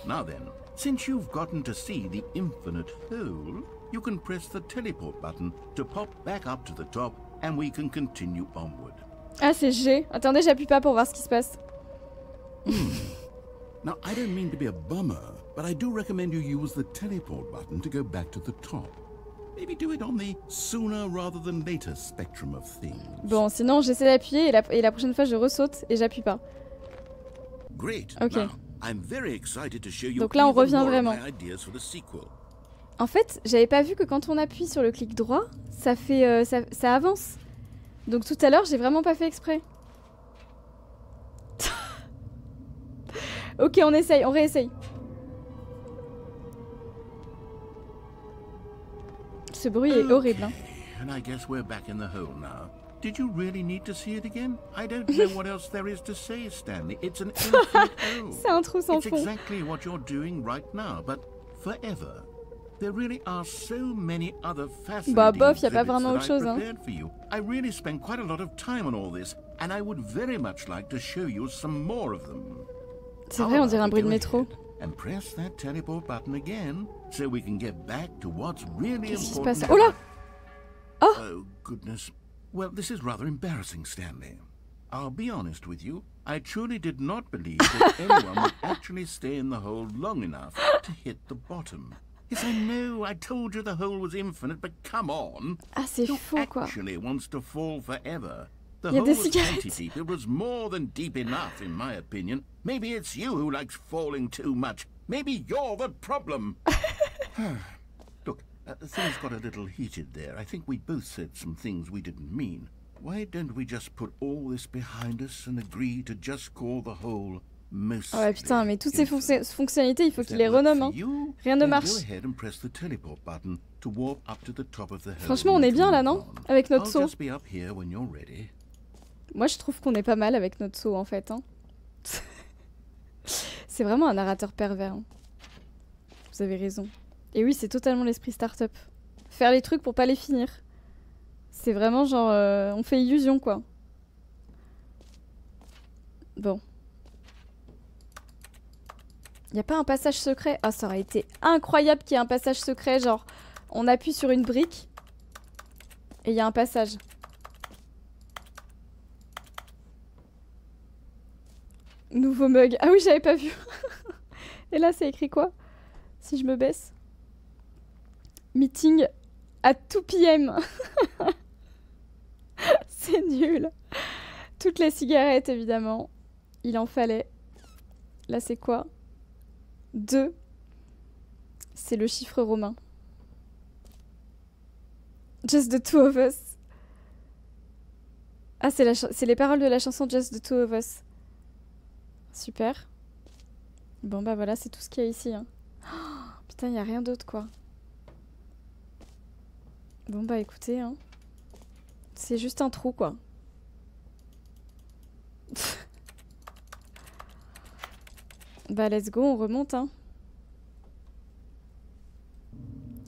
Now then, since you've gotten to see the infinite hole, you can press the teleport button to pop back up to the top, and we can continue onward. Ah, c'est G. Attendez, j'appuie pas pour voir ce qui se passe. Now, I don't mean to be a bummer, but I do recommend you use the teleport button to go back to the top. Maybe do it on the sooner rather than later spectrum of things. Bon, sinon j'essaie d'appuyer et la prochaine fois je ressaute et j'appuie pas. Great. Ok. Now, I'm very excited to show you Donc là, on even revient more of vraiment. my ideas for the sequel. En fait, j'avais pas vu que quand on appuie sur le clic droit, ça fait ça avance. Donc tout à l'heure, j'ai vraiment pas fait exprès. Ok, on essaye, on réessaye. Ce bruit est horrible. Hein. And I guess we're back in the hole now. Did you really need to see it again? I don't know what else there is to say, Stanley. It's an infinite hole. C'est un trou sans It's fond. exactly what you're doing right now, but forever. There really are so many other fascinating Bah bof, y a pas exhibits vraiment that autre I chose. Hein. prepared for you. I really spent quite a lot of time on all this, and I would very much like to show you some more of them. C'est vrai, on dirait un bruit de métro. And press that teleport button again, so we can get back to what's really Qu'est-ce qui se important. passe? Oh là! Oh! Oh, goodness. Well, this is rather embarrassing, Stanley. I'll be honest with you. I truly did not believe that anyone would actually stay in the hole long enough to hit the bottom. Yes, I know. I told you the hole was infinite, but come on. Ah, c'est faux, quoi. Actually wants to fall forever. The Y a hole des was cigarettes. 20 deep. It was more than deep enough, in my opinion. Maybe it's you who likes falling too much. Maybe you're the problem. Look, things got a little heated there. I think we both said some things we didn't mean. Why don't we just put all this behind us and agree to just call the whole mostly Ah ouais, putain, mais toutes ces infinite? fonctionnalités, il faut If qu'il that les works renomme. for Hein. you, Rien ne then marche. Go ahead and press the teleport button to warp up to the top of the hole. Franchement, on est bien là, non? Avec notre I'll saut. just be up here when you're ready. Moi, je trouve qu'on est pas mal avec notre saut, en fait. Hein. C'est vraiment un narrateur pervers. Hein. Vous avez raison. Et oui, c'est totalement l'esprit start-up. Faire les trucs pour pas les finir. C'est vraiment genre... on fait illusion, quoi. Bon. Y a pas un passage secret? Ah, ça aurait été incroyable qu'il y ait un passage secret. Genre, on appuie sur une brique et il y a un passage. Nouveau mug. Ah oui, j'avais pas vu. Et là, c'est écrit quoi? Si je me baisse. Meeting à 2 p.m. C'est nul. Toutes les cigarettes, évidemment. Il en fallait. Là, c'est quoi? 2. C'est le chiffre romain. Just the two of us. Ah, c'est les paroles de la chanson Just the two of us. Super. Bon, bah voilà, c'est tout ce qu'il y a ici. Hein. Oh, putain, il n'y a rien d'autre, quoi. Bon, bah écoutez, hein. C'est juste un trou, quoi. Bah let's go, on remonte hein.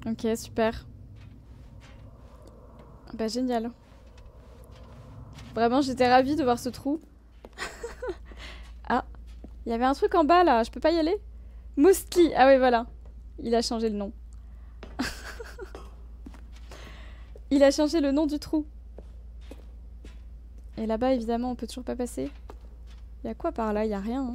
Ok, super. Bah génial. Vraiment, j'étais ravie de voir ce trou. Ah, il y avait un truc en bas là, je peux pas y aller? Mostly, ah oui voilà. Il a changé le nom. Il a changé le nom du trou. Et là-bas, évidemment, on peut toujours pas passer. Il y a quoi par là? Il y a rien.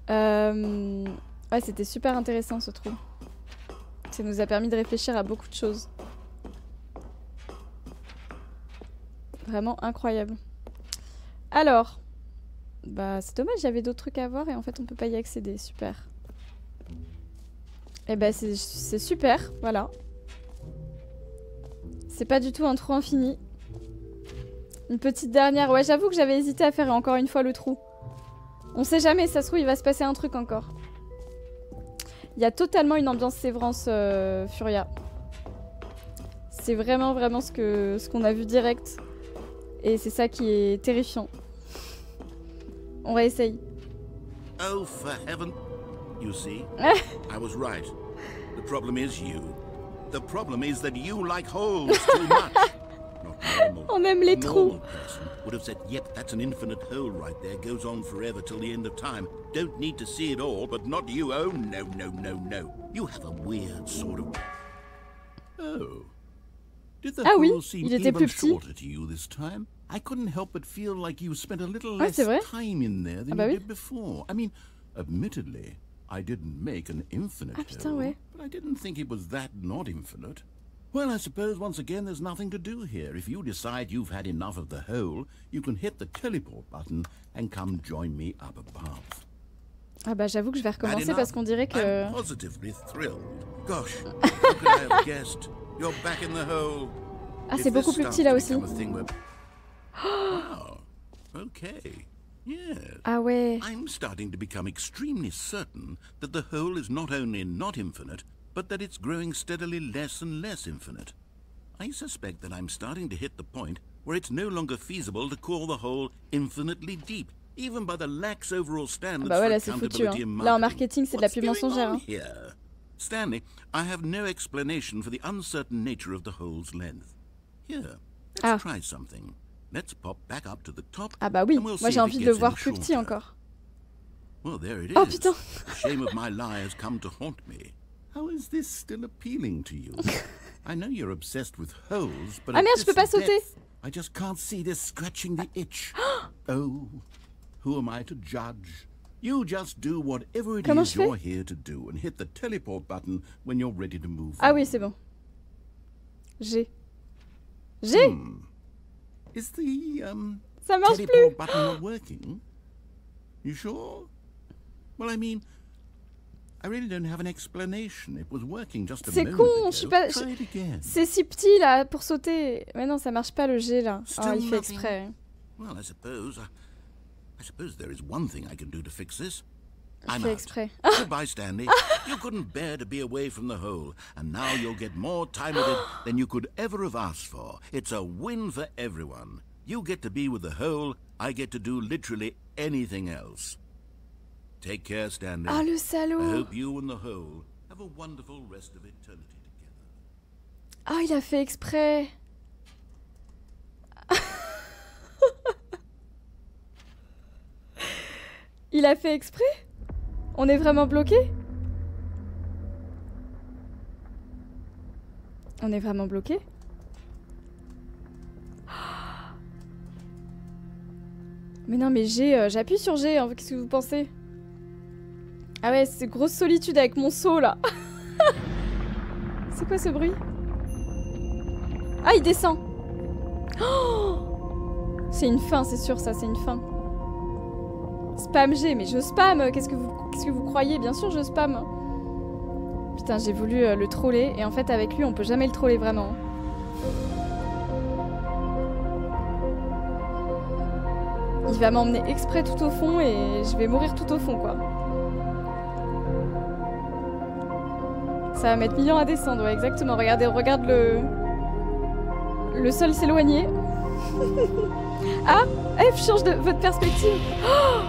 Hein. Ouais, c'était super intéressant ce trou. Ça nous a permis de réfléchir à beaucoup de choses. Vraiment incroyable. Alors, bah c'est dommage, il y avait d'autres trucs à voir et en fait on peut pas y accéder. Super. Et bah c'est super, voilà. C'est pas du tout un trou infini. Une petite dernière. Ouais, j'avoue que j'avais hésité à faire encore une fois le trou. On sait jamais, ça se trouve il va se passer un truc encore. Il y a totalement une ambiance Sévrance Furia. C'est vraiment ce qu'on a vu direct. Et c'est ça qui est terrifiant. On réessaye. Oh, for heaven. You see, I was right. The problem is you. The problem is that you like holes too much. On aime les trous. Would have said, yep, that's an infinite hole right there. Goes on forever till the end of time. Don't need to see it all, but not you. Oh, no, no, no, no. You have a weird sort of... Oh. Did the hole seem even shorter to you this time? I couldn't help but feel like you spent a little less time in there than you did before. I mean, admittedly, I didn't make an infinite hole, but I didn't think it was that not infinite. Well, I suppose once again there's nothing to do here. If you decide you've had enough of the hole, you can hit the teleport button and come join me up above. Ah bah j'avoue que je vais recommencer parce qu'on dirait que... I'm positively thrilled. Gosh, how could I have guessed? You're back in the hole. Ah, c'est beaucoup plus petit là aussi. Wow. Okay. Yes. Ah ouais. I'm starting to become extremely certain that the hole is not only not infinite, but that it's growing steadily less and less infinite. I suspect that I'm starting to hit the point where it's no longer feasible to call the hole infinitely deep, even by the lax overall standards bah ouais, là, for accountability foutu, hein. and marketing. Là en marketing, c'est de la pub mensongère. Hein. Here? Stanley, I have no explanation for the uncertain nature of the hole's length. Here, let's try something. Let's pop back up to the top. Ah bah oui, moi j'ai envie de le voir plus petit encore. Well, there it is. Oh putain. The shame of my lie has come to haunt me. How is this still appealing to you? I know you're obsessed with holes, but ah merde, je peux pas sauter. I just can't see this scratching the itch. Oh, who am I to judge? You just do whatever it is you're here to do and hit the teleport button when you're ready to move. Ah oui, c'est bon. J'ai. Is the ça marche teleport plus. button not working? You sure? Well, I mean, I really don't have an explanation. It was working just a moment ago. C'est con, je suis pas... C'est si petit là pour sauter. Mais non, ça marche pas le G là. Ah, il fait exprès. Well, I suppose there is one thing I can do to fix this. Il fait exprès. Goodbye, Stanley. You couldn't bear to be away from the hole, and now you'll get more time with it than you could ever have asked for. It's a win for everyone. You get to be with the hole, I get to do literally anything else. Take care, Stanley. Ah, le salaud. I hope you and the hole have a wonderful rest of eternity together. Ah, il a fait exprès. Il a fait exprès? On est vraiment bloqué? On est vraiment bloqué? Mais non, mais j'appuie sur G, hein, qu'est-ce que vous pensez? Ah ouais, c'est grosse solitude avec mon seau là. C'est quoi ce bruit? Ah, il descend. Oh, c'est une fin, c'est sûr, ça, c'est une fin. Spam G, mais je spam. Qu'est-ce que vous croyez? Bien sûr, je spam. Putain, j'ai voulu le troller et en fait, avec lui, on peut jamais le troller vraiment. Il va m'emmener exprès tout au fond et je vais mourir tout au fond, quoi. Ça va mettre 1000 ans à descendre, ouais, exactement. Regardez, on regarde le sol s'éloigner. Ah, F change de votre perspective. Oh,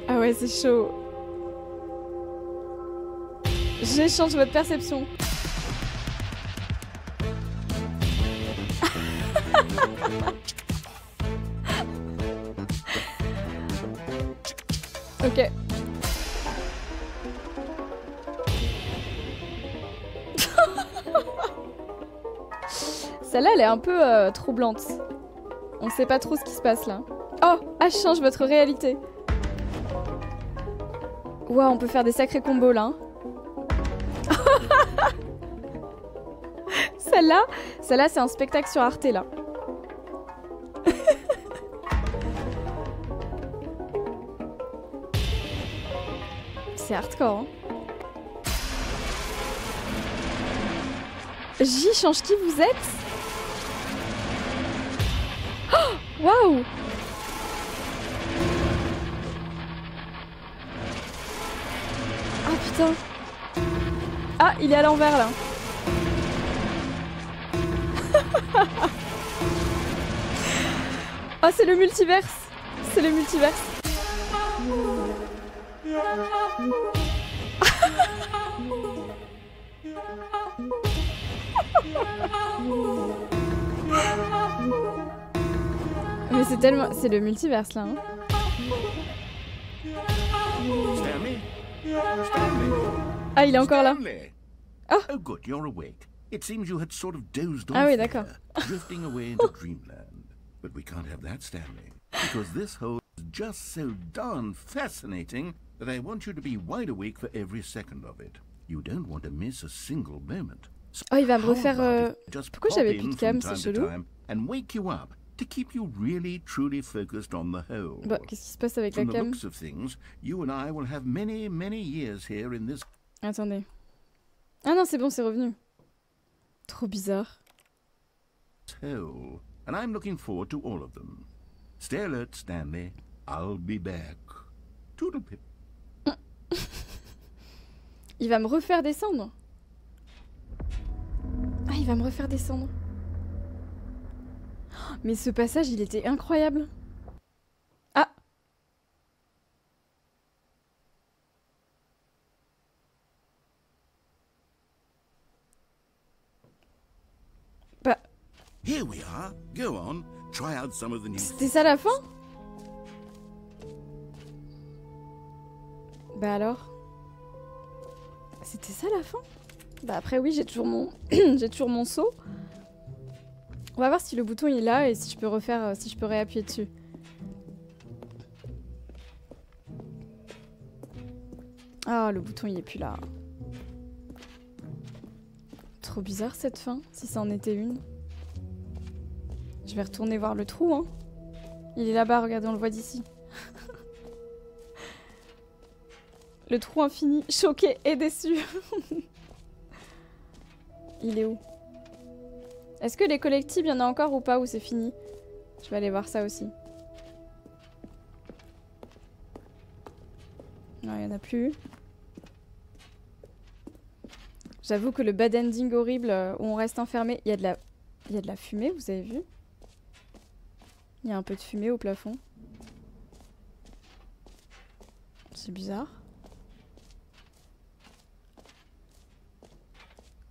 ah ouais, c'est chaud. J'échange votre perception. Ok. Celle-là, elle est un peu troublante. On sait pas trop ce qui se passe là. Oh, ah, change votre réalité. Waouh, on peut faire des sacrés combos là. Celle-là, c'est un spectacle sur Arte là. C'est hardcore. Hein. J change qui vous êtes. Oh, waouh. Ah putain. Ah, il est à l'envers là. Oh, c'est le multiverse. C'est le multiverse. Mais c'est tellement... C'est le multiverse là. Hein. Stanley? Stanley? Ah, il est encore là. Oh. Oh good, you're awake. It seems you had sort of dozed off. Ah oui, d'accord. Drifting away into dreamland. But we can't have that, Stanley. Because this hole is just so darn fascinating that I want you to be wide awake for every second of it. You don't want to miss a single moment. Oh, il va me refaire... Pourquoi j'avais plus de cam, c'est chelou. And wake you up to keep you really truly focused on the whole. Bah, qu'est-ce qui se passe avec la From the cam? looks of things, you and I will have many, many years here in this... Attendez. Ah non, c'est bon, c'est revenu. Trop bizarre. Hole. And I'm looking forward to all of them. Stay alert, Stanley. I'll be back. Toodlepip. Il va me refaire descendre. Ah, il va me refaire descendre. Mais ce passage, il était incroyable. Ah. Bah. Here we are. Go on. Try out some of the new... C'était ça la fin? Bah alors? C'était ça la fin? Bah après oui, j'ai toujours mon j'ai toujours mon saut. On va voir si le bouton il est là et si je peux refaire, si je peux réappuyer dessus. Ah, le bouton il est plus là. Trop bizarre cette fin, si ça en était une. Je vais retourner voir le trou, hein. Il est là-bas, regardez, on le voit d'ici. Le trou infini, choqué et déçu. Il est où? Est-ce que les collectibles, il y en a encore ou pas, ou c'est fini? Je vais aller voir ça aussi. Non, il n'y en a plus. J'avoue que le bad ending horrible où on reste enfermé, il y a de la fumée, vous avez vu? Il y a un peu de fumée au plafond. C'est bizarre.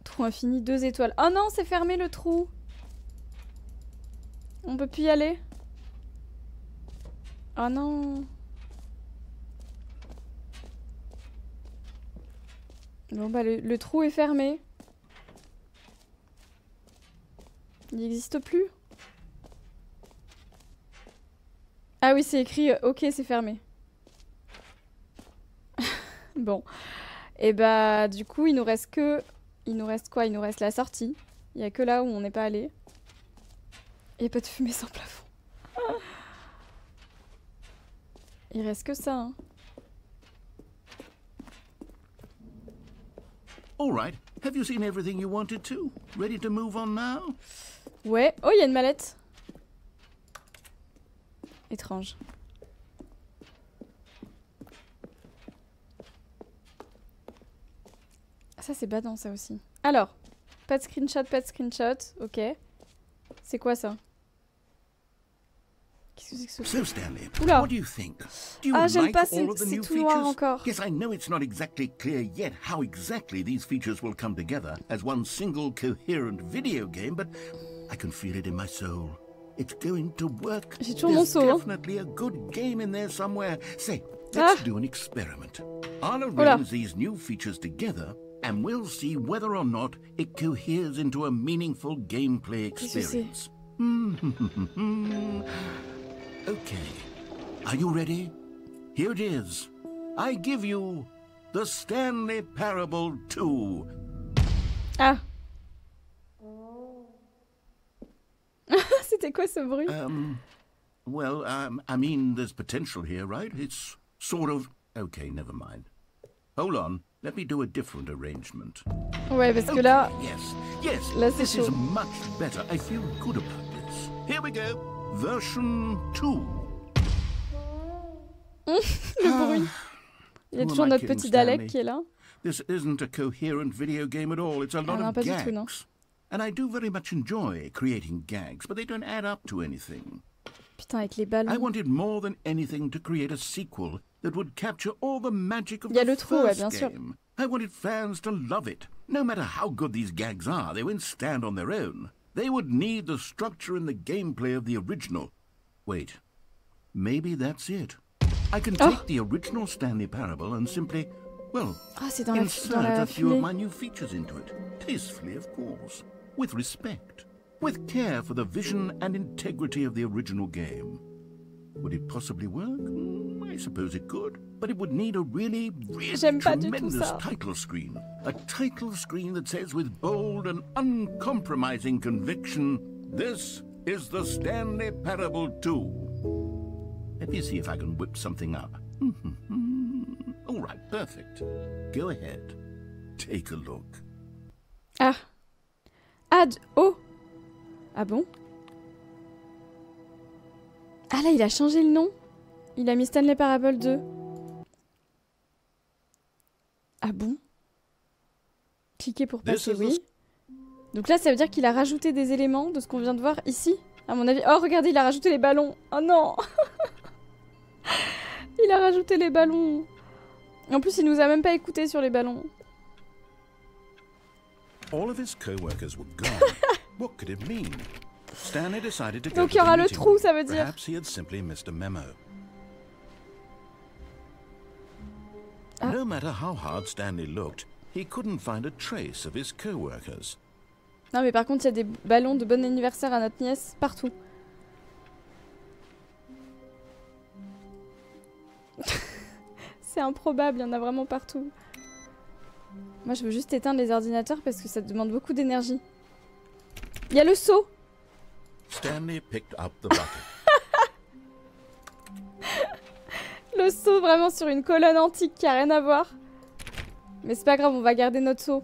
Trou infini, 2 étoiles. Oh non, c'est fermé le trou. On peut plus y aller. Oh non. Bon bah le trou est fermé. Il n'existe plus. Ah oui, c'est écrit OK, c'est fermé. Bon. Et bah du coup, il nous reste que... Il nous reste quoi? Il nous reste la sortie. Il n'y a que là où on n'est pas allé. Il n'y a pas de fumée sans plafond. Il reste que ça. Hein. All right. Have you seen everything you wanted to? Ready to move on now? Ouais. Oh, il y a une mallette. Étrange. Ça, c'est badant, ça aussi. Alors, pas de screenshot, pas de screenshot. Ok. C'est quoi ça? Qu'est-ce que c'est que ce So Stanley, Oula. what do you think? Do you Ah, j'aime like pas, all of the c'est new tout noir features? encore. Yes, I know it's not exactly clear yet how exactly these features will come together as one single coherent video game, but I can feel it in my soul. It's going to work. J'ai toujours mon There's saut, hein. definitely a good game in there somewhere. Say, let's do an experiment. I'll Oula. arrange these new features together and we'll see whether or not it coheres into a meaningful gameplay Qu'est-ce que c'est? experience. Okay, are you ready? Here it is. I give you the Stanley Parable 2. Ah. C'était quoi ce bruit? Well, I mean, there's potential here, right? It's sort of... Okay, never mind. Hold on, let me do a different arrangement. Ouais, parce que là... Yes, Là, c'est this is chaud. much better. I feel good about this. Here we go. Version 2. Le bruit. Il y a Who toujours am I notre kidding, petit Dalek Stanley? qui est là. This isn't a coherent video game at all. It's a lot non, of pas du gags. tout, non. And I do very much enjoy creating gags, but they don't add up to anything. Putain, avec les I ballons. wanted more than anything to create a sequel that would capture all the magic of Il y a the le trou, ouais, first bien sûr. game. I wanted fans to love it. No matter how good these gags are, they won't stand on their own. They would need the structure and the gameplay of the original. Wait, maybe that's it. I can take the original Stanley Parable and simply, well, Ah, c'est dans la insert a few fumée. of my new features into it. Tastefully, of course. With respect. With care for the vision and integrity of the original game. Would it possibly work? I suppose it could. But it would need a really J'aime pas du tout tremendous ça. title screen. A title screen that says with bold and uncompromising conviction, this is the Stanley Parable 2. Let me see if I can whip something up. All right, perfect. Go ahead. Take a look. Ah. Oh. Ah bon? Ah là, il a changé le nom. Il a mis Stanley Parable 2. Ah bon? Cliquez pour passer, oui. Donc là, ça veut dire qu'il a rajouté des éléments de ce qu'on vient de voir ici, à mon avis. Oh, regardez, il a rajouté les ballons. Oh non. Il a rajouté les ballons. En plus, il nous a même pas écoutés sur les ballons. All of his co-workers were gone. What could it mean? Stanley decided to go Donc to il y aura the le meeting trou, room. ça veut dire. Perhaps he had simply missed a memo. Ah. No matter how hard Stanley looked, he couldn't find a trace of his co-workers. Non, mais par contre, il y a des ballons de bon anniversaire à notre nièce partout. C'est improbable, il y en a vraiment partout. Moi, je veux juste éteindre les ordinateurs parce que ça demande beaucoup d'énergie. Il y a le seau. Stanley picked up the bucket. Le seau vraiment sur une colonne antique qui a rien à voir. Mais c'est pas grave, on va garder notre seau.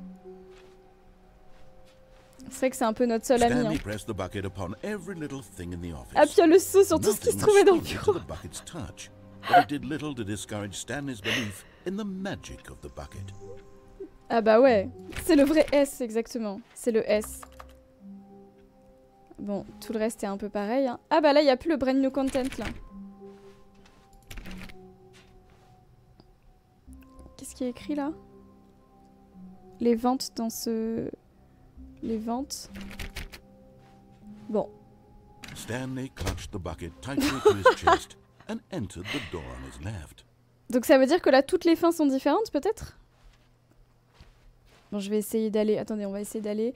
C'est vrai que c'est un peu notre seul ami. Stanley Hein. pressed the bucket upon every little thing in the office. Ah, puis il y a le seau sur tout ce qui se Nothing trouvait dans le stood bureau. to the bucket's touch, but it did little to discourage Stanley's belief in the magic of the bucket. Ah bah ouais, c'est le vrai S exactement. C'est le S. Bon, tout le reste est un peu pareil. Hein. Ah bah là, il n'y a plus le brand new content là. Qu'est-ce qui est écrit là? Les ventes dans ce... Les ventes... Bon. Stanley clutched the bucket tightly to his chest and entered the door on his left. Donc ça veut dire que là, toutes les fins sont différentes peut-être? Bon, je vais essayer d'aller... Attendez, on va essayer d'aller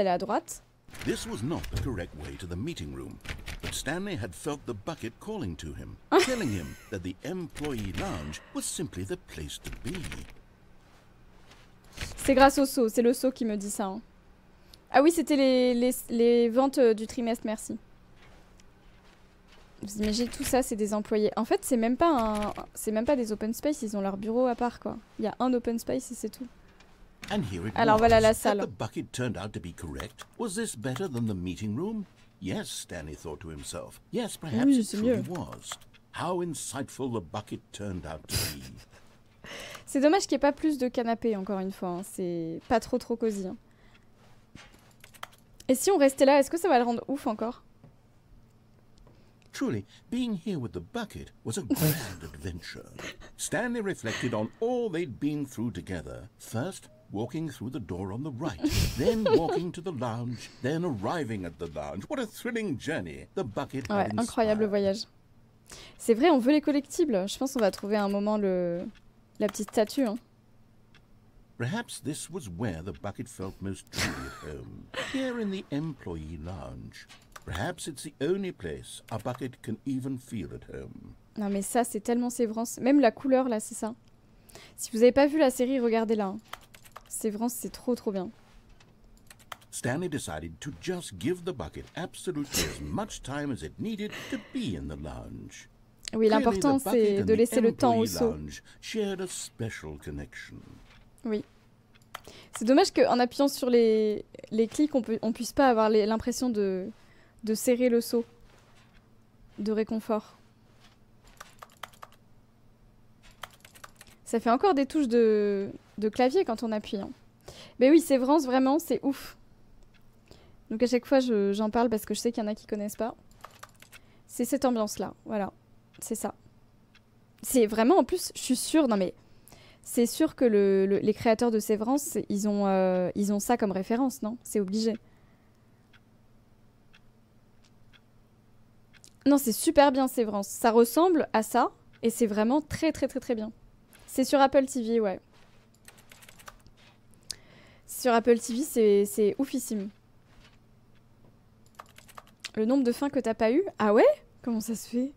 à droite. This was not the correct way to the meeting room, but Stanley had felt the bucket calling to him, telling him that the employee lounge was simply the place to be. C'est grâce au seau, c'est le seau qui me dit ça. Hein. Ah oui, c'était les ventes du trimestre, merci. Vous imaginez tout ça, c'est des employés. En fait, c'est même pas des open space, ils ont leur bureau à part quoi. Il y a un open space et c'est tout. Alors voilà la salle. The bucket turned out to be correct. Was this better than the meeting room? Yes, Stanley thought to himself. Yes, perhaps it truly was. How insightful the bucket turned out to be. C'est dommage qu'il n'y ait pas plus de canapé, encore une fois. Hein. C'est pas trop cosy. Hein. Et si on restait là, est-ce que ça va le rendre ouf encore? Truly, being here with the bucket was a grand adventure. Stanley reflected on all they'd been through together. First, walking through the door on the right, then walking to the lounge, then arriving at the lounge. What a thrilling journey the bucket had inspired. Incroyable voyage. C'est vrai, on veut les collectibles. Je pense qu'on va trouver à un moment la petite statue. Hein. Perhaps this was where the bucket felt most truly at home. Here in the employee lounge. Perhaps it's the only place a bucket can even feel at home. Non mais ça, c'est tellement Sévrance. Même la couleur, là, c'est ça. Si vous n'avez pas vu la série, regardez-la. Hein. Sévrance, c'est trop bien. Stanley decided to just give the bucket absolutely as much time as it needed to be in the lounge. Oui, l'important, c'est de laisser le temps au saut. Oui. C'est dommage qu'en appuyant sur les clics, on puisse pas avoir l'impression de serrer le saut de réconfort. Ça fait encore des touches de clavier quand on appuie. Hein. Mais oui, Sévrance, vraiment, c'est ouf. Donc à chaque fois, j'en parle parce que je sais qu'il y en a qui connaissent pas. C'est cette ambiance-là, voilà. C'est ça. C'est vraiment, en plus, je suis sûre, non mais... C'est sûr que les créateurs de Sévrance, ils ont ça comme référence, non? C'est obligé. Non, c'est super bien Sévrance. Ça ressemble à ça et c'est vraiment très bien. C'est sur Apple TV, ouais. Sur Apple TV, c'est oufissime. Le nombre de fins que t'as pas eu? Ah ouais? Comment ça se fait?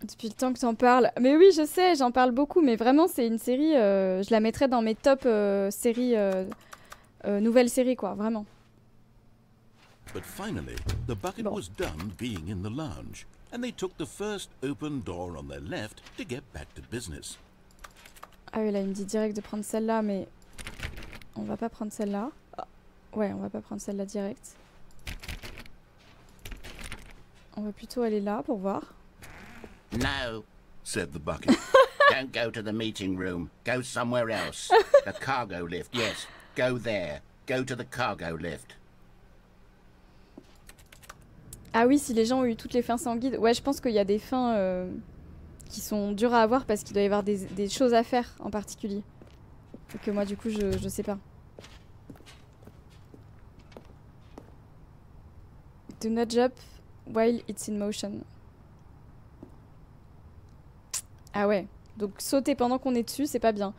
Depuis le temps que t'en parles. Mais oui, je sais, j'en parle beaucoup, mais vraiment, c'est une série, je la mettrais dans mes top séries, nouvelles séries, quoi, vraiment. But finally, the bucket was done being in the lounge, and they took the first open door on their left to get back to business. Ah oui, là, il me dit direct de prendre celle-là, mais on va pas prendre celle-là. Ah. Ouais, on va pas prendre celle-là direct. On va plutôt aller là pour voir. No, said the bucket. Don't go to the meeting room. Go somewhere else. The cargo lift, yes. Go there. Go to the cargo lift. Ah oui, si les gens ont eu toutes les fins sans guide. Ouais, je pense qu'il y a des fins qui sont dures à avoir parce qu'il doit y avoir des choses à faire en particulier. Et que moi, du coup, je sais pas. Do not jump while it's in motion. Ah ouais, donc sauter pendant qu'on est dessus, c'est pas bien.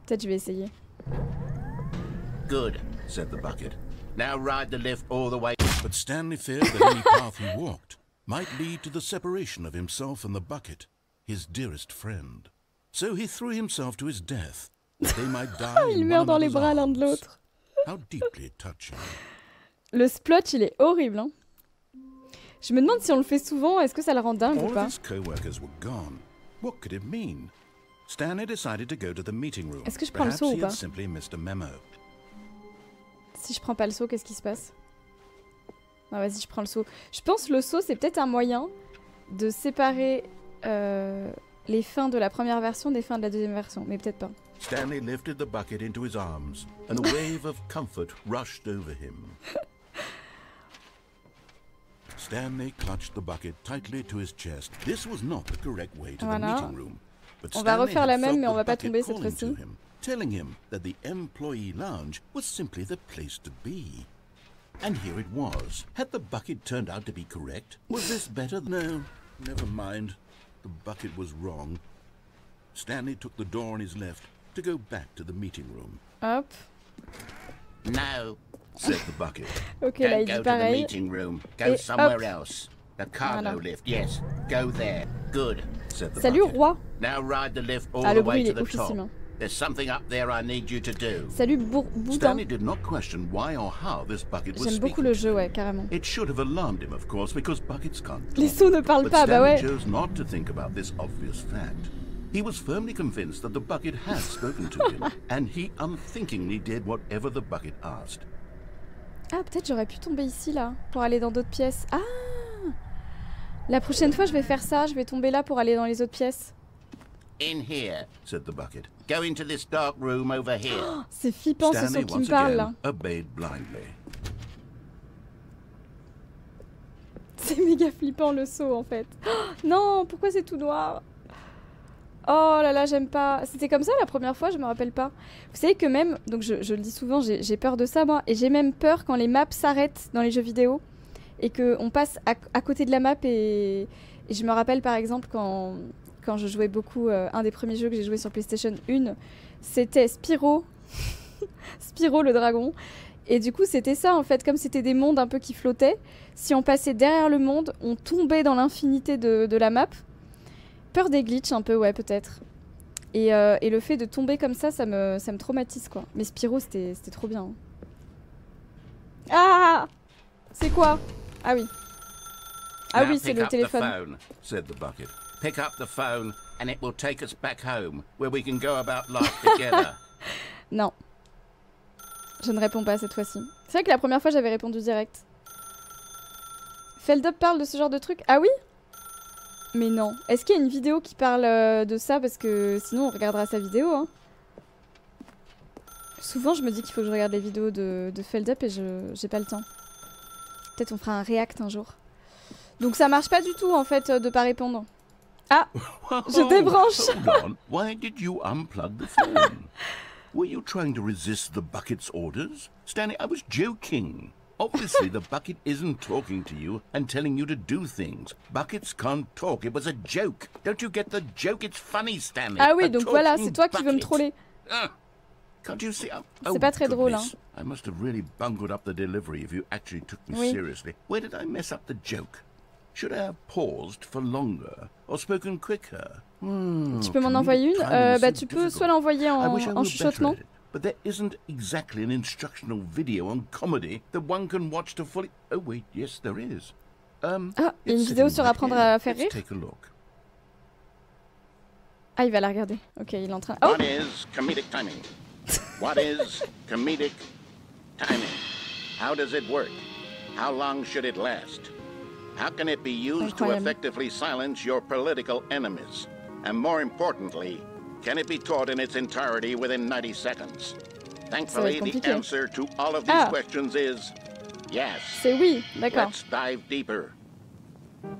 Peut-être je vais essayer. Good, said the bucket. Now ride the lift all the way. But Stanley feared that any path he walked might lead to the separation of himself and the bucket, his dearest friend. So he threw himself to his death, that they might die Il meurt dans les bras l'un de l'autre. How deeply touching. Le splotch, il est horrible, hein. Je me demande si on le fait souvent, est-ce que ça le rend dingue ou pas? All of his co-workers were gone. What could it mean? Stanley decided to go to the meeting room. Est-ce que je prends le saut ou pas? Simply missed a memo. Si je prends pas le saut, qu'est-ce qui se passe? Non, vas-y, je prends le saut. Je pense que le saut, c'est peut-être un moyen de séparer les fins de la première version des fins de la deuxième version, mais peut-être pas. Stanley lifted the bucket into his arms, and a wave of comfort rushed over him. Stanley clutched the bucket tightly to his chest. This was not the correct way to the meeting room. But on va refaire la même, mais on va pas tomber cette fois-ci. Telling him that the employee lounge was simply the place to be. And here it was. Had the bucket turned out to be correct? Was this better? No, never mind. The bucket was wrong. Stanley took the door on his left to go back to the meeting room. Hop. No, said the bucket. Ok, là il dit pareil. Go somewhere else. The cargo lift, yes. Go there. Good, said the Salut bucket. roi. Now ride the lift all the way to the top. Hein. There's something up there I need you to do. Salut Boudin. Stanley did not question why or how this bucket was J'aime beaucoup le jeu, ouais, carrément. It should have alarmed him, of course, because buckets can't talk. Les sauts ne parlent pas, bah ouais. Stanley chose not to think about this obvious fact. He was firmly convinced that the bucket had spoken to him, and he unthinkingly did whatever the bucket asked. Ah, peut-être j'aurais pu tomber ici, là, pour aller dans d'autres pièces. Ah! La prochaine fois, je vais faire ça. Je vais tomber là pour aller dans les autres pièces. In here, said the bucket. Go into this dark room over here. Oh, c'est flippant ce son qui me parle, là. Obeyed blindly. C'est méga flippant le saut, en fait. Oh, non, pourquoi c'est tout noir? Oh là là, j'aime pas. C'était comme ça la première fois, je me rappelle pas. Vous savez que même, donc je le dis souvent, j'ai peur de ça moi, et j'ai même peur quand les maps s'arrêtent dans les jeux vidéo et qu'on passe à côté de la map et je me rappelle par exemple quand je jouais beaucoup, un des premiers jeux que j'ai joué sur PlayStation 1, c'était Spyro, Spyro le dragon. Et du coup c'était ça en fait, comme c'était des mondes un peu qui flottaient, si on passait derrière le monde, on tombait dans l'infinité de la map. Peur des glitches un peu, ouais, peut-être. Et le fait de tomber comme ça, ça me traumatise, quoi. Mais Spyro, c'était trop bien. Hein. Ah! C'est quoi? Ah oui. Ah oui, c'est le téléphone. Said the bucket. Pick up the phone and it will take us back home, where we can go about life together. Non. Je ne réponds pas cette fois-ci. C'est vrai que la première fois, j'avais répondu direct. Feldup parle de ce genre de truc? Ah oui? Mais non. Est-ce qu'il y a une vidéo qui parle de ça? Parce que sinon on regardera sa vidéo. Hein. Souvent je me dis qu'il faut que je regarde les vidéos de Feldup et j'ai pas le temps. Peut-être on fera un react un jour. Donc ça marche pas du tout en fait de pas répondre. Ah, je débranche. Hold on. Why did you unplug the phone? Were you trying to resist the bucket's orders? Stanley, I was joking. Obviously, the bucket isn't talking to you and telling you to do things. Buckets can't talk. It was a joke. Don't you get the joke? It's funny, Stanley. Ah oui, donc voilà, c'est toi qui veux me troller. Can't you see? C'est pas très drôle, hein. I must have really bungled up the delivery if you actually took me seriously. Where did I mess up the joke? Should I have paused for longer or spoken quicker? Tu peux m'en envoyer une? Bah, tu peux soit l'envoyer en chuchotement. But there isn't exactly an instructional video on comedy that one can watch to fully... Oh wait, yes there is. Ah, il y a une vidéo sur apprendre à faire rire. Take a look. Ah, il va la regarder. Ok, il est en train... Oh! What is comedic timing? What is comedic timing? How does it work? How long should it last? How can it be used to effectively silence your political enemies? And more importantly, can it be taught in its entirety within 90 seconds? Thankfully, the answer to all of these questions is yes. C'est oui, d'accord. Let's dive deeper.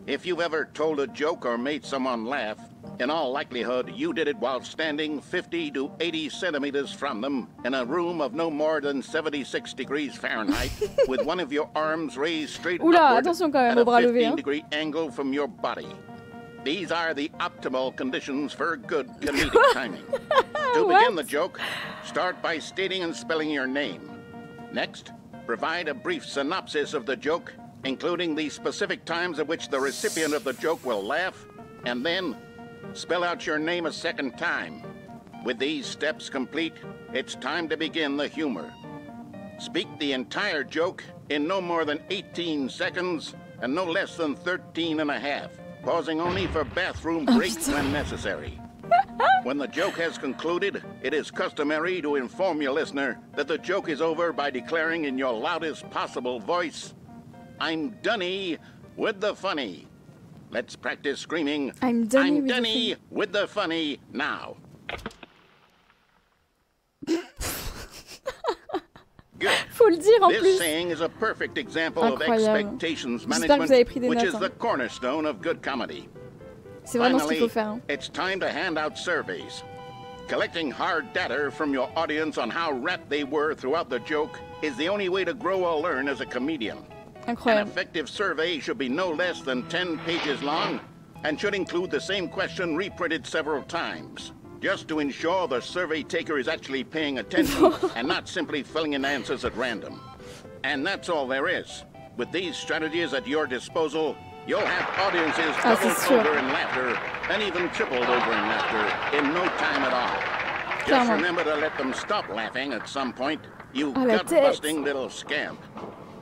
If you've ever told a joke or made someone laugh, in all likelihood, you did it while standing 50 to 80 centimeters from them in a room of no more than 76 degrees Fahrenheit with one of your arms raised straight upward at a 15-degree angle from your body. These are the optimal conditions for good comedic timing. To begin the joke, start by stating and spelling your name. Next, provide a brief synopsis of the joke, including the specific times at which the recipient of the joke will laugh, and then spell out your name a second time. With these steps complete, it's time to begin the humor. Speak the entire joke in no more than 18 seconds and no less than 13 and a half. Pausing only for bathroom breaks when necessary. When the joke has concluded, it is customary to inform your listener that the joke is over by declaring in your loudest possible voice, "I'm Dunny with the funny." Let's practice screaming, "I'm Dunny with the funny" now. Good. Faut le dire en This plus. saying is a perfect example Incroyable. of expectations management, which is the cornerstone of good comedy. C'est vraiment ce qu'il faut faire. Hein. It's time to hand out surveys. Collecting hard data from your audience on how rapt they were throughout the joke is the only way to grow or learn as a comedian. Incroyable. An effective survey should be no less than 10 pages long and should include the same question reprinted several times, just to ensure the survey taker is actually paying attention and not simply filling in answers at random. And that's all there is. With these strategies at your disposal, you'll have audiences doubled over in laughter and even tripled over in laughter in no time at all. Just remember to let them stop laughing at some point, you gut-busting little scamp.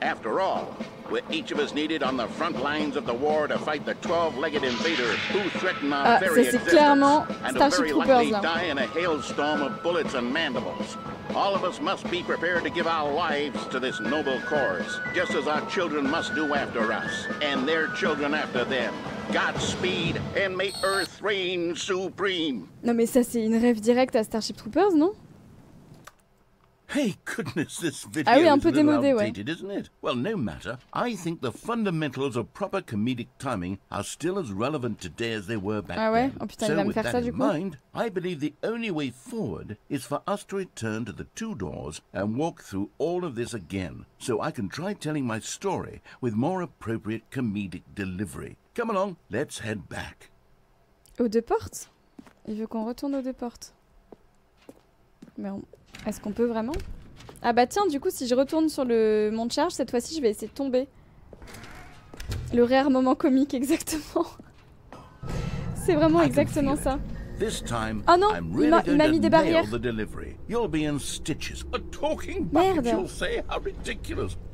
After all, with each of us needed on the front lines of the war to fight the 12-legged invader who threatened our very existence, and to very likely die in a hailstorm of bullets and mandibles. All of us must be prepared to give our lives to this noble cause, just as our children must do after us, and their children after them. Godspeed, and may Earth reign supreme. Non mais ça c'est une rêve directe à Starship Troopers, non? Hey, goodness, this video is a little outdated, isn't it? Well, no matter. I think the fundamentals of proper comedic timing are still as relevant today as they were back then. Oh putain, so il va me with faire that ça, du in coup. mind, I believe the only way forward is for us to return to the 2 doors and walk through all of this again, so I can try telling my story with more appropriate comedic delivery. Come along, let's head back. Aux 2 portes? Il veut qu'on retourne aux 2 portes. Mais est-ce qu'on peut vraiment? Ah bah tiens, du coup, si je retourne sur le mont de charge, cette fois-ci, je vais essayer de tomber. Le rare moment comique, exactement. C'est vraiment exactement ça. Oh non, il m'a mis des barrières. Merde.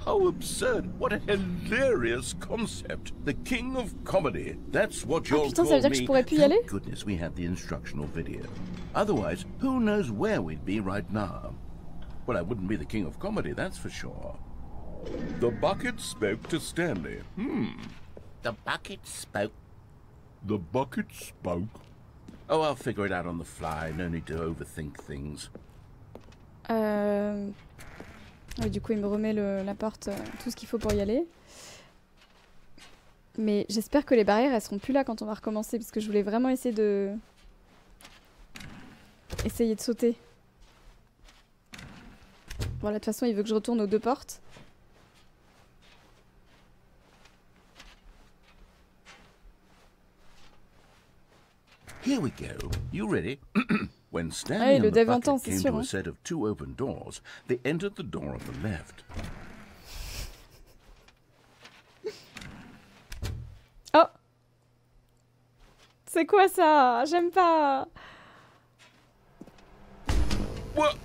How absurd! What a hilarious concept! The king of comedy. That's what you'll putain, ça veut dire que je pourrais plus y aller? Thank goodness we had the instructional video. Otherwise, who knows where we'd be right now? Well, I wouldn't be the king of comedy, that's for sure. The bucket spoke to Stanley. The bucket spoke. The bucket spoke. Oh, I'll figure it out on the fly. No need to overthink things. Oui, du coup, il me remet la porte, tout ce qu'il faut pour y aller. Mais j'espère que les barrières, elles seront plus là quand on va recommencer, parce que je voulais vraiment essayer de sauter. Bon, là, de toute façon, il veut que je retourne aux 2 portes. Here we go. You ready? When Stanley and the bucket came to a set of 2 open doors, they entered the door on the left. Oh! C'est quoi ça? J'aime pas. What?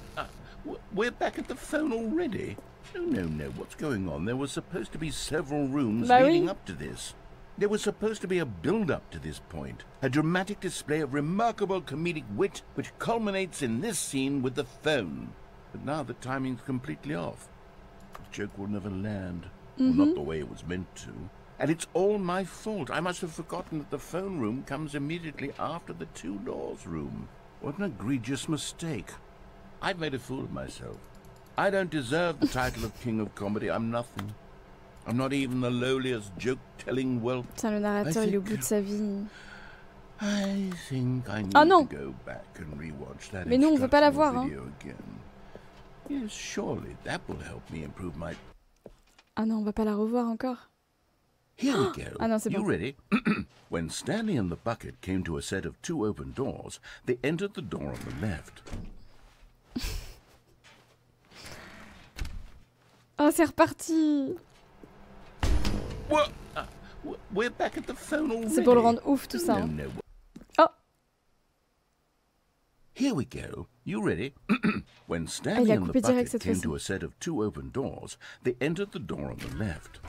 We're back at the phone already? No. What's going on? There was supposed to be several rooms leading up to this. There was supposed to be a build-up to this point, a dramatic display of remarkable comedic wit which culminates in this scene with the phone. But now the timing's completely off. The joke will never land, well, not the way it was meant to. And it's all my fault. I must have forgotten that the phone room comes immediately after the 2 doors room. What an egregious mistake. I've made a fool of myself. I don't deserve the title of King of Comedy. I'm nothing. I'm not even the lowliest joke-telling whelp. Putain, le narrateur, il est au bout de sa vie. I think I need to go back and rewatch that. Mais nous, on veut pas la voir, hein. Yes, surely that will help me improve my. Ah non, on va pas la revoir encore. Here we go. Ah non, c'est bon. You ready? When Stanley and the bucket came to a set of 2 open doors, they entered the door on the left. Oh, c'est reparti. What? We're back at the phone already. C'est pour le rendre ouf tout ça. Hein. Oh. Here we go. You ready? When Stanley and the bucket came to a set of 2 open doors, they entered the door on the left.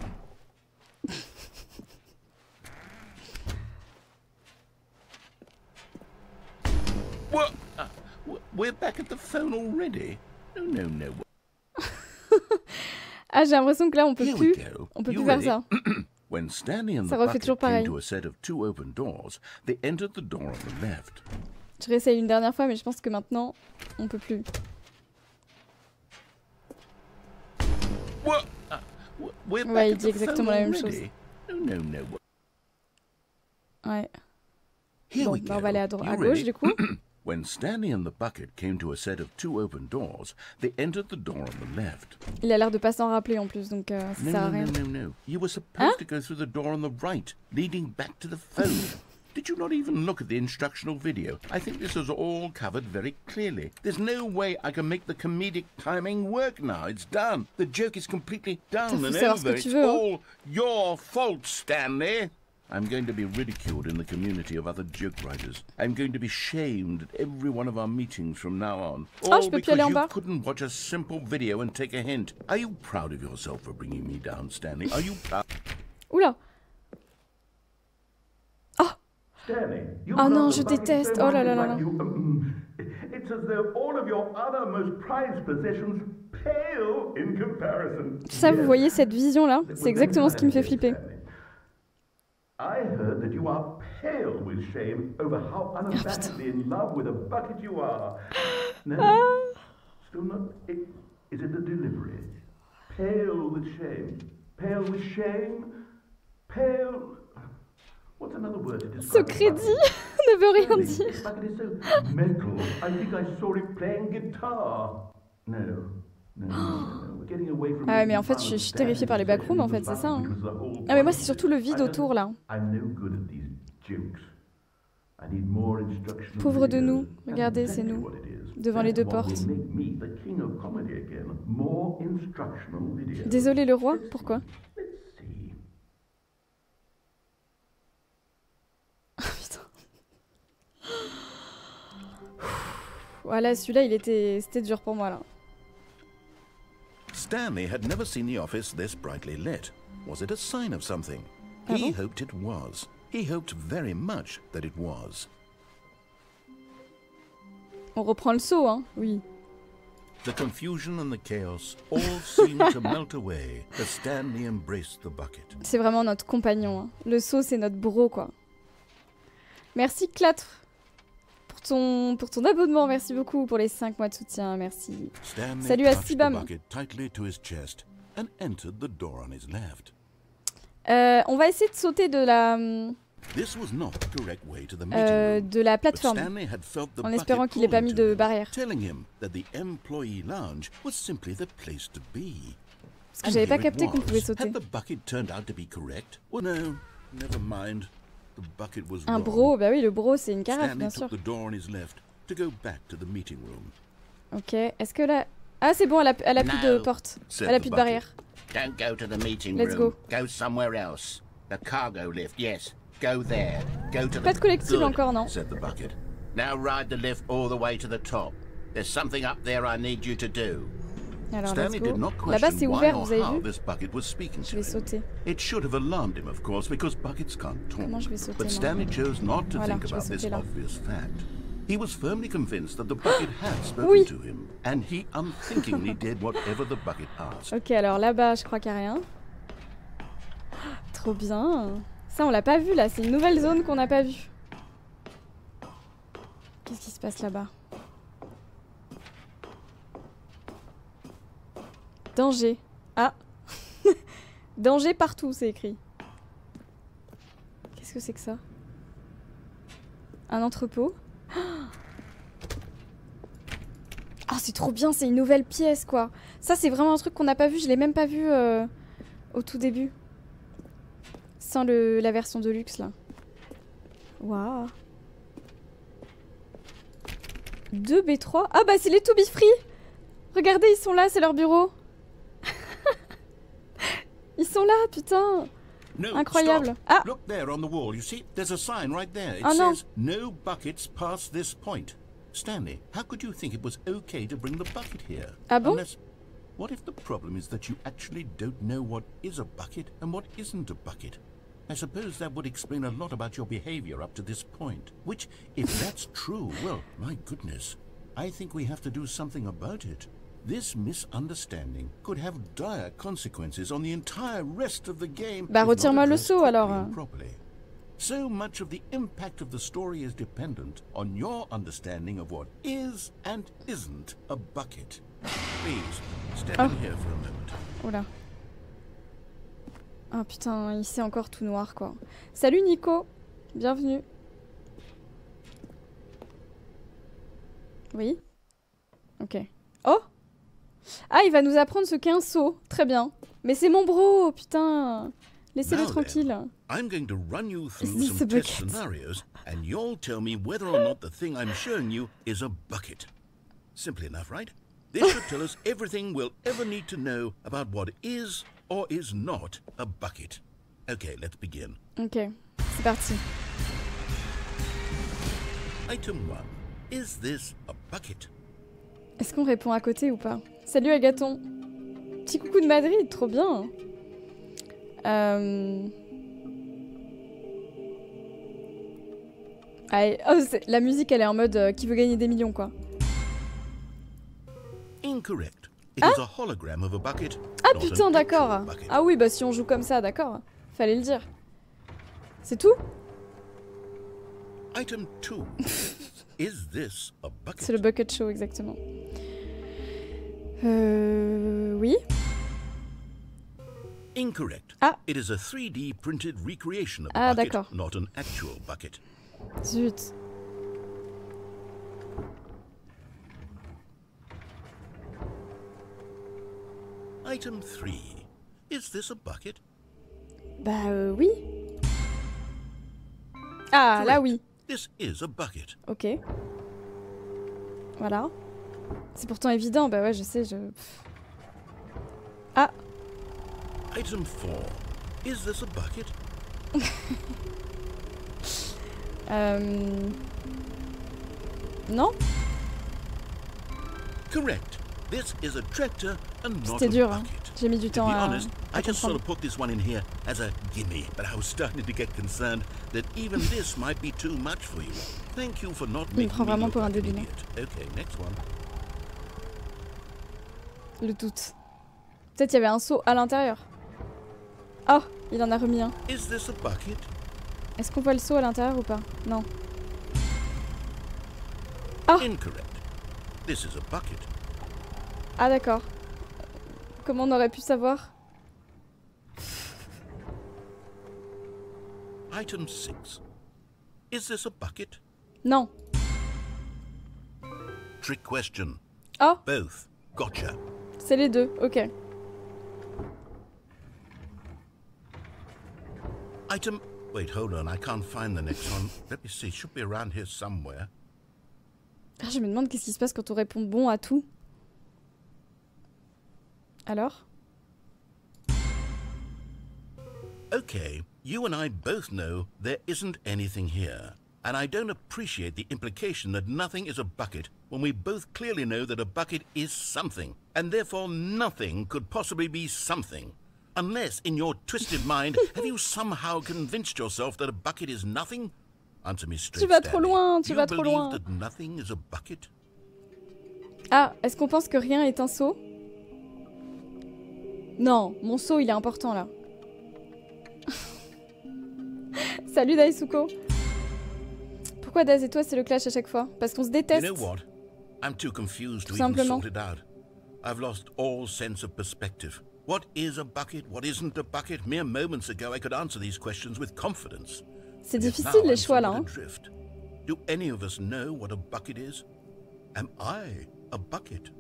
What? We're back at the phone already? No. Ah, j'ai l'impression que là, on peut plus faire ça. When Stanley and the bucket came to a set of 2 open doors, they entered the door on the left. Je réessaye une dernière fois, mais je pense que maintenant, on peut plus. Ouais, il dit exactement la même chose. Ouais. Bon, bah on va aller à gauche, du coup. When Stanley and the bucket came to a set of 2 open doors, they entered the door on the left. Il a l'air de pas s'en rappeler en plus, donc ça sert à rien. No. You were supposed to go through the door on the right, leading back to the phone. Did you not even look at the instructional video? I think this is all covered very clearly. There's no way I can make the comedic timing work now. It's done. The joke is completely down and over. It's all your fault, Stanley. I'm going to be ridiculed in the community of other joke writers. I'm going to be shamed at every one of our meetings from now on. All because you couldn't watch a simple video and take a hint. Are you proud of yourself for bringing me down, Stanley? Are you proud? Oula. Oh. Oh non, je déteste. Oh là là là là. It's as though all of your other most prized possessions pale in comparison. Ça, vous voyez cette vision-là? C'est exactement ce qui me fait flipper. I heard that you are pale with shame over how unabashedly in love with a bucket you are. No, still not. Is it the delivery? Pale with shame. Pale with shame. Pale. What's another word to describe? Ce crédit ne veut rien dire. This bucket is so mental. I think I saw it playing guitar. No. Ah ouais, mais en fait, je suis terrifiée par les backrooms, en fait, c'est ça. Hein. Ah mais moi, c'est surtout le vide autour, là. Pauvre de nous. Regardez, c'est nous. Devant les deux portes. Désolé, le roi. Pourquoi? Oh, putain. Voilà, celui-là, c'était dur pour moi, là. Stanley had never seen the office this brightly lit. Was it a sign of something? He hoped it was. He hoped very much that it was. On reprend le saut, hein? Oui. The confusion and the chaos all seemed to melt away as Stanley embraced the bucket. C'est vraiment notre compagnon. Hein. Le saut, c'est notre bro, quoi. Merci, Clatre. Pour ton abonnement, merci beaucoup pour les 5 mois de soutien, merci. Stanley salut à Sibam. On va essayer de sauter de la plateforme, en espérant qu'il n'ait pas mis de barrière. Parce que j'avais pas capté qu'on pouvait sauter. Un bro, bah oui, le bro c'est une carafe, bien sûr. Ok, est-ce que là... Ah c'est bon, elle a plus de porte, elle a plus de barrière. Let's go. Pas de collectible encore, non. Alors, let's go. Là-bas, c'est ouvert, vous avez vu? Je vais sauter. Comment je vais sauter, moi? Voilà, je vais sauter là. Oui. Ok, alors là-bas, je crois qu'il n'y a rien. Trop bien. Ça, on l'a pas vu, là. C'est une nouvelle zone qu'on n'a pas vue. Qu'est-ce qui se passe là-bas? Danger. Ah. Danger partout, c'est écrit. Qu'est-ce que c'est que ça? Un entrepôt. Ah, c'est trop bien, c'est une nouvelle pièce, quoi. Ça, c'est vraiment un truc qu'on n'a pas vu. Je l'ai même pas vu au tout début. Sans la version de luxe, là. Waouh. 2 B3. Ah, bah, c'est les To Be Free. Regardez, ils sont là, c'est leur bureau. Ils sont là, putain. Incroyable. Ah. Look there on the wall. You see, there's a sign right there. It says no buckets past this point. Stanley, how could you think it was okay to bring the bucket here? Ah bon? Unless, what if the problem is that you actually don't know what is a bucket and what isn't a bucket? I suppose that would explain a lot about your behavior up to this point. Which, if that's true, well, my goodness, I think we have to do something about it. This misunderstanding could have dire consequences on the entire rest of the game. Bah, retire-moi le saut, alors. So much of the impact of the story is dependent on your understanding of what is and isn't a bucket. Please, stand in here for a moment. Oula. Ah putain, ici c'est encore tout noir, quoi. Salut Nico, bienvenue. Oui. Ok. Oh. Ah, il va nous apprendre ce qu'est un saut. Très bien. Mais c'est mon bro, putain. Laissez-le tranquille. I'm going to run you through some test scenarios, and you'll tell me whether or not the thing I'm showing you is a bucket. Simple enough, right? This should tell us everything we'll ever need to know about what is or is not a bucket. Okay, let's begin. Ok. C'est parti. Item 1. Is this a bucket? Est-ce qu'on répond à côté ou pas? Salut Agathon. Petit coucou de Madrid, trop bien. Allez, oh, la musique elle est en mode qui veut gagner des millions quoi. Incorrect. It is a hologram of a bucket. Ah putain, d'accord. Ah oui, bah si on joue comme ça, d'accord. Fallait le dire. C'est tout? Item 2. Is this a bucket? C'est le bucket show exactement. Oui. Incorrect. Ah. It is a 3D printed recreation of a bucket, not an actual bucket. Zut. Item 3. Is this a bucket? Bah oui. Ah, Correct. là oui. This is a bucket. Ok. Voilà. C'est pourtant évident, bah ouais, je sais, Ah. Item 4. Is this a bucket? Non. Correct. This is a tractor and not C'était a dur, hein. bucket. J'ai mis du temps à honest, I just sort comprendre. of put this one in here as a gimme, but I was starting to get concerned that even this might be too much for you. Thank you for not Il me making prend me vraiment look pour un like an débile. idiot. Okay, next one. Le doute. Peut-être il y avait un seau à l'intérieur. Oh, il en a remis un. Is this a bucket? Est-ce qu'on voit le seau à l'intérieur ou pas? Non. Ah. Incorrect. This is a bucket. Ah d'accord. Comment on aurait pu savoir? Item 6. Is this a bucket? Non. Trick question. Oh, Both. Gotcha. c'est les deux, ok. Item... Wait, hold on. I can't find the next one. Let me see. It should be around here somewhere. Ah, je me demande qu'est-ce qui se passe quand on répond bon à tout. Alors? Okay, you and I both know there isn't anything here. And I don't appreciate the implication that nothing is a bucket when we both clearly know that a bucket is something. And therefore nothing could possibly be something. Unless, in your twisted mind, have you somehow convinced yourself that a bucket is nothing? Answer me straight, Tu vas trop Stanley. loin, Do tu you vas trop believe loin. that nothing is a bucket? Ah, est-ce qu'on pense que rien est un seau? Non, mon seau il est important là. Salut Daisuko. Pourquoi Daz et toi c'est le clash à chaque fois? Parce qu'on se déteste. You know what? I'm too confused to Tout even simplement. sort it out. I've lost all sense of perspective. What is a bucket? What isn't a bucket? Mere moments ago, I could answer these questions with confidence. C'est Yet difficile now les I'm choix là. somewhat Hein. adrift. Do any of us know what a bucket is? Am I a bucket?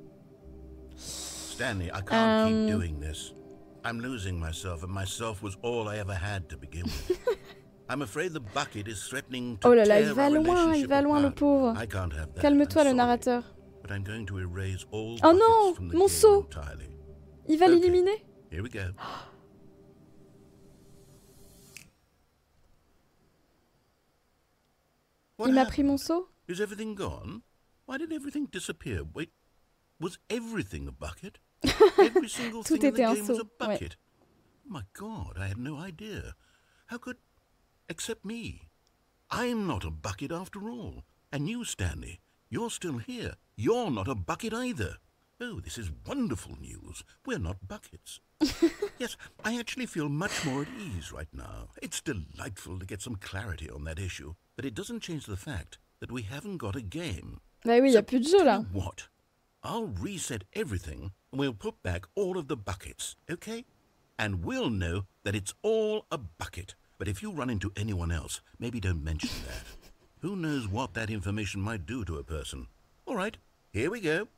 Stanley, I can't keep doing this. I'm losing myself, and myself was all I ever had to begin with. I'm afraid the bucket is threatening to Oh là là, tear il va our loin relationship le apart. pauvre. I can't have that. Calme-toi I'm le sorry. narrateur. But I'm going to erase all Oh buckets non, from the mon game seau. entirely. Il va Okay. l'éliminer? Here we go. What Il m'a happened? pris mon seau? Is everything gone? Why did everything disappear? Wait, was everything a bucket? Every single Tout thing in the était un game was seau, a bucket. Oh my God, I had no idea. How could... Except me. I'm not a bucket after all. And you, Stanley, you're still here. You're not a bucket either. Oh, this is wonderful news. We're not buckets. Yes, I actually feel much more at ease right now. It's delightful to get some clarity on that issue. But it doesn't change the fact that we haven't got a game. Bah oui, il y a plus de jeu là. What? I'll reset everything and we'll put back all of the buckets, okay? And we'll know that it's all a bucket. But if you run into anyone else, maybe don't mention that. Who knows what that information might do to a person? All right, here we go.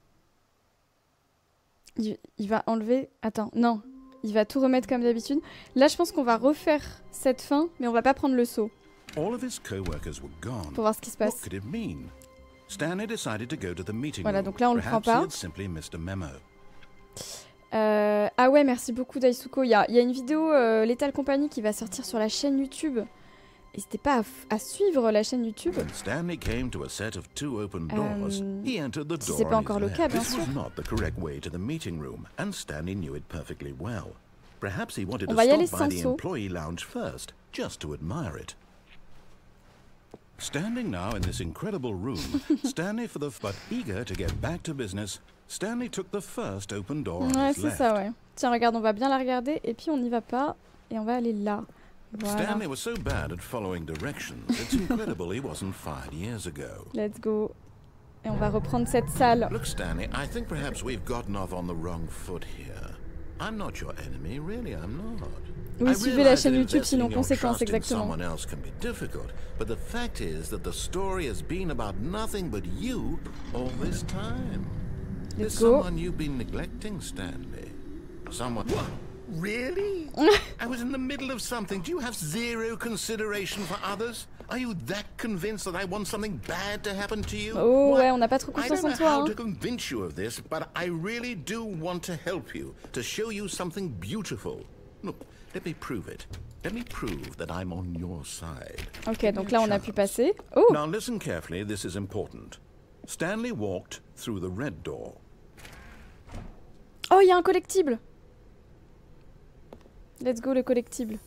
Il va enlever... Attends, non. Il va tout remettre comme d'habitude. Là, je pense qu'on va refaire cette fin, mais on va pas prendre le seau. All of his co-workers were gone. Pour voir ce qui se What passe. could it mean? Stanley decided to go to the meeting Voilà, room. donc là, on le prend Perhaps he pas. had simply missed a memo. Ah ouais, merci beaucoup Daisuko. Il y a une vidéo Lethal Company qui va sortir sur la chaîne YouTube N'hésitez pas à suivre la chaîne YouTube. Stanley came to a set of 2 open doors. He entered the Si door c'est pas on encore his le cas, left. bien This sûr. was not the correct way to the meeting room, and Stanley knew it perfectly well. Perhaps he wanted On to va y aller stop sans by the saut. employee lounge first, just to admire it. Standing now in this incredible room, Stanley but eager to get back to business, Stanley took the first open door on Ouais, his c'est left. ça, ouais. Tiens, regarde, on va bien la regarder, et puis on n'y va pas, et on va aller là. Voilà. Stanley was so bad at following directions, it's incredible he wasn't fired years ago. Let's go. Et on va reprendre cette salle. Look, Stanley, I think perhaps we've gotten off on the wrong foot here. I'm not your enemy, really, I'm not. Oui, suivez la chaîne YouTube, sinon conséquences, exactement. Someone else can be difficult, but the fact is that the story has been about nothing but you all this time. Let's There's go. someone you've been neglecting, Stanley. Someone. What? Really? I was in the middle of something. Do you have zero consideration for others? Are you that convinced that I want something bad to happen to you? Oh What? ouais, on n'a pas trop I confiance don't en know toi. how Hein. to convince you of this, but I really do want to help you, to show you something beautiful. Look, let me prove it. Let me prove that I'm on your side. Ok, donc là on a pu passer. Oh, Now listen carefully, this is important. Stanley walked through the red door. oh, il y a un collectible. Let's go, le collectible.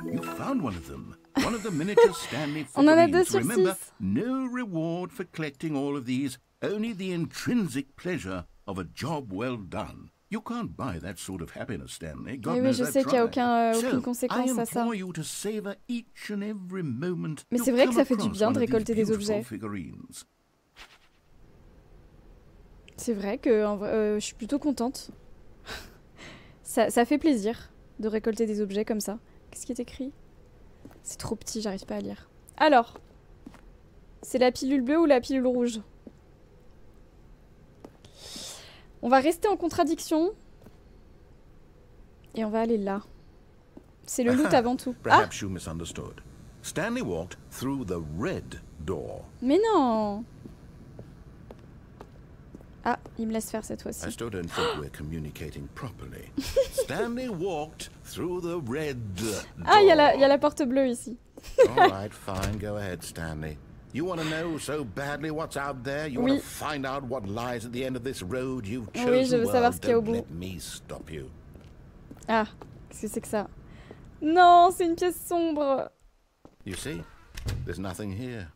You found one of them. One of the miniature Stanley On en a figurines. 2 sur Remember, 6. no reward for collecting all of these, only the intrinsic pleasure of a job well done. You can't buy that sort of happiness, Stanley. God Oui, knows je I've sais qu'il n'y a tried. aucune So, conséquence I à ça. implore you to savor each and every moment. Mais you c'est vrai que come ça fait du across bien one de of these récolter des beautiful objets. figurines. C'est vrai que en vrai, je suis plutôt contente. ça fait plaisir de récolter des objets comme ça. Qu'est-ce qui est écrit? C'est trop petit, j'arrive pas à lire. Alors, c'est la pilule bleue ou la pilule rouge? On va rester en contradiction. Et on va aller là. C'est le loot avant tout. Ah, Perhaps you misunderstood. Stanley walked through the red door. mais non! Ah, il me laisse faire cette I fois-ci. still don't think we're communicating properly. Stanley walked through the red door. Ah, il y a la porte bleue ici. All right, fine. Go ahead, Stanley. You want to know so badly what's out there? You want Oui. to find out what lies at the end of this road you've chosen? Oui, je veux savoir ce qu'il y a au Don't bout. let me stop you. Ah, qu'est-ce que c'est que ça? Non, c'est une pièce sombre. You see, there's nothing here.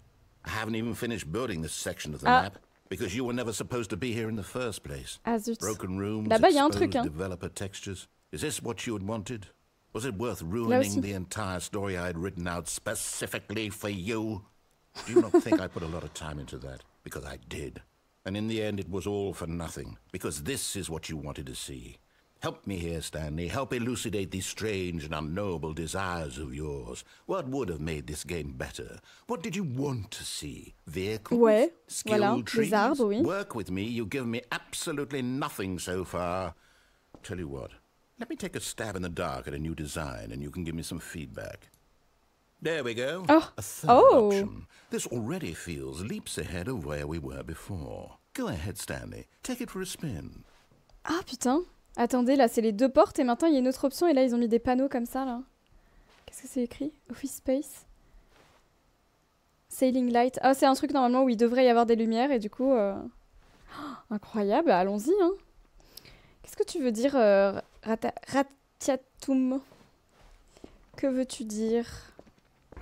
I haven't even finished building this section of the Ah. map because you were never supposed to be here in the first place. Ah zut. Broken rooms, Là-bas, il y a un truc, exposed hein. developer textures. Is this what you had wanted? Was it worth aussi. ruining the entire story I had written out specifically for you? Do you not think I put a lot of time into that? Because I did. And in the end, it was all for nothing. Because this is what you wanted to see. Help me here, Stanley. Help elucidate these strange and unknowable desires of yours. What would have made this game better? What did you want to see? Vehicles? Ouais, Skill voilà, trees? les arbres, oui. Work with me. You've given me absolutely nothing so far. Tell you what. Let me take a stab in the dark at a new design and you can give me some feedback. There we go. Oh. A third Oh. option. This already feels leaps ahead of where we were before. Go ahead, Stanley. Take it for a spin. Ah putain. Attendez, là c'est les 2 portes et maintenant il y a une autre option et là ils ont mis des panneaux comme ça là. Qu'est-ce que c'est écrit? Office Space. Sailing Light. Ah c'est un truc normalement où il devrait y avoir des lumières et du coup... oh, incroyable, allons-y hein. Qu'est-ce que tu veux dire ratiatum? Que veux-tu dire?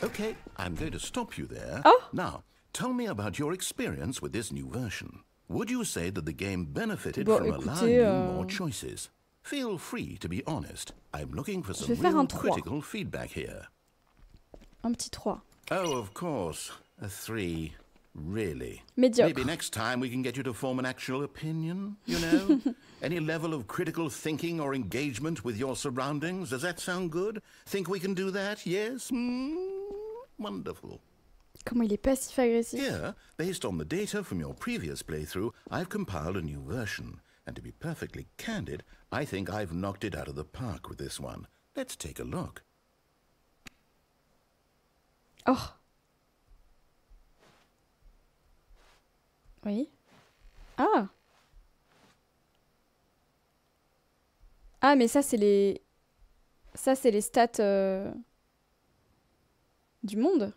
Okay, I'm going to stop you there. Oh. Now, tell me about your experience with this new version. Would you say that the game benefited Bon, from écoutez, allowing you more choices? Feel free to be honest. I'm looking for some vais faire real un 3. critical feedback here. Un petit 3. Oh, of course. A 3. Really? Médiocre. Maybe next time we can get you to form an actual opinion, you know? Any level of critical thinking or engagement with your surroundings? Does that sound good? Think we can do that? Yes? Wonderful. Comment il est passif-agressif. Here, based on the data from your previous playthrough, I've compiled a new version. And to be perfectly candid, I think I've knocked it out of the park with this one. Let's take a look. Oh. Oui. Ah. Ah, mais ça, c'est les... Ça, c'est les stats Du monde.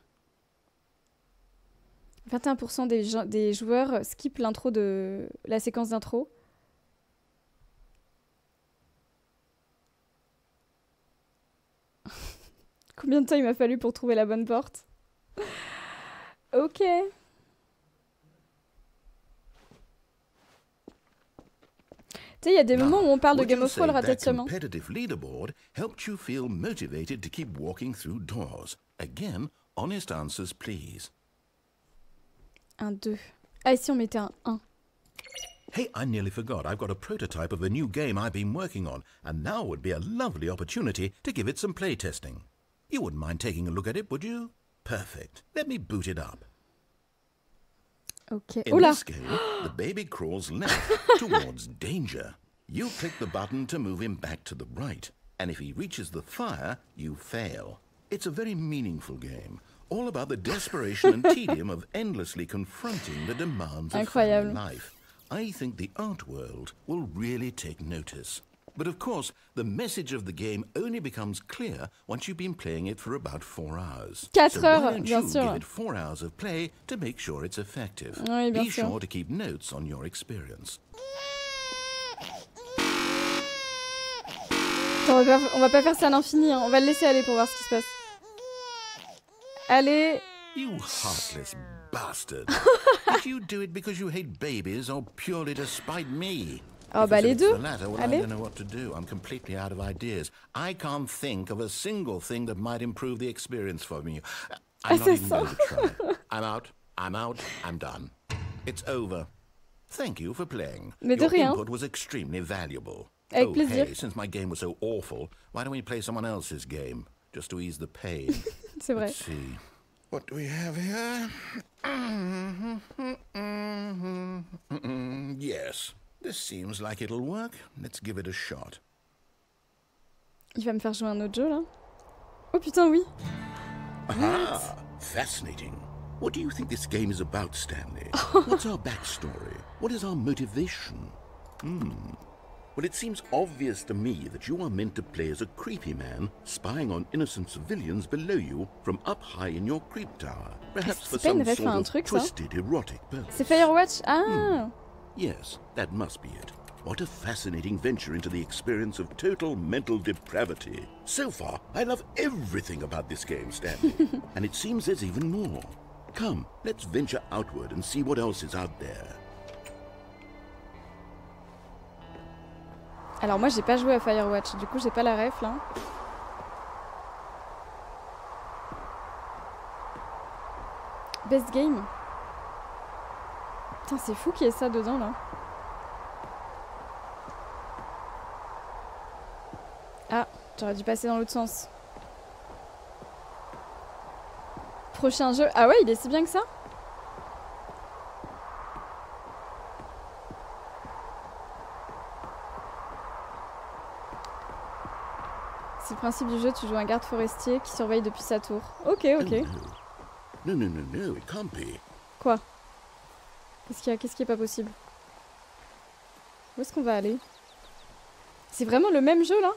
21% des joueurs skippent l'intro de la séquence d'intro. Combien de temps il m'a fallu pour trouver la bonne porte? Ok. Tu sais, il y a des moments où on parle de Game of Thrones ratatouillement. Competitive leaderboard helped you feel motivated to keep walking through doors. Again, honest answers, please. Un 2. Ah, ici on mettait un 1. Hey, I nearly forgot. I've got a prototype of a new game I've been working on, and now would be a lovely opportunity to give it some playtesting. You wouldn't mind taking a look at it, would you? Perfect. Let me boot it up. Okay. In this game, the baby crawls left towards danger. You click the button to move him back to the right, and if he reaches the fire, you fail. It's a very meaningful game, all about the desperation and tedium of endlessly confronting the demands of family life. I think the art world will really take notice. But of course, the message of the game only becomes clear once you've been playing it for about 4 hours. 4 so heures, why don't bien you sûr. give it 4 hours of play to make sure it's effective? Oui, bien Be sûr. sure to keep notes on your experience. Attends, on va pas faire ça à l'infini, hein. On va le laisser aller pour voir ce qui se passe. Allez. You heartless bastard. Did you do it because you hate babies or purely to spite me? Oh bah les deux. Well, I don't know what to do. I'm completely out of ideas. I can't think of a single thing that might improve the experience for me. I'm not even going to try. I'm out. I'm out. I'm done. It's over. Thank you for playing. Mais de Your rien. input was extremely valuable. Avec plaisir. Hey, since my game was so awful, why don't we play someone else's game just to ease the pain? C'est vrai. Let's see. What do we have here? Yes. This seems like it'll work. Let's give it a shot. Il va me faire jouer un autre jeu là. Oh putain oui. Ah, fascinating. What do you think this game is about, Stanley? What's our backstory? What is our motivation? Well, it seems obvious to me that you are meant to play as a creepy man spying on innocent civilians below you from up high in your creep tower. Perhaps for some sort of twisted erotic purpose. C'est Firewatch. Ah. Yes, that must be it. What a fascinating venture into the experience of total mental depravity. So far, I love everything about this game, Stanley. And it seems there's even more. Come, let's venture outward and see what else is out there. Alors moi j'ai pas joué à Firewatch, du coup j'ai pas la ref là. Best game. Putain c'est fou qu'il y ait ça dedans là. Ah, j'aurais dû passer dans l'autre sens. Prochain jeu. Ah ouais, il est si bien que ça? C'est le principe du jeu, tu joues un garde forestier qui surveille depuis sa tour. Ok, ok. No, it can't be. Quoi? Qu'est-ce qui est pas possible? Où est-ce qu'on va aller? C'est vraiment le même jeu là?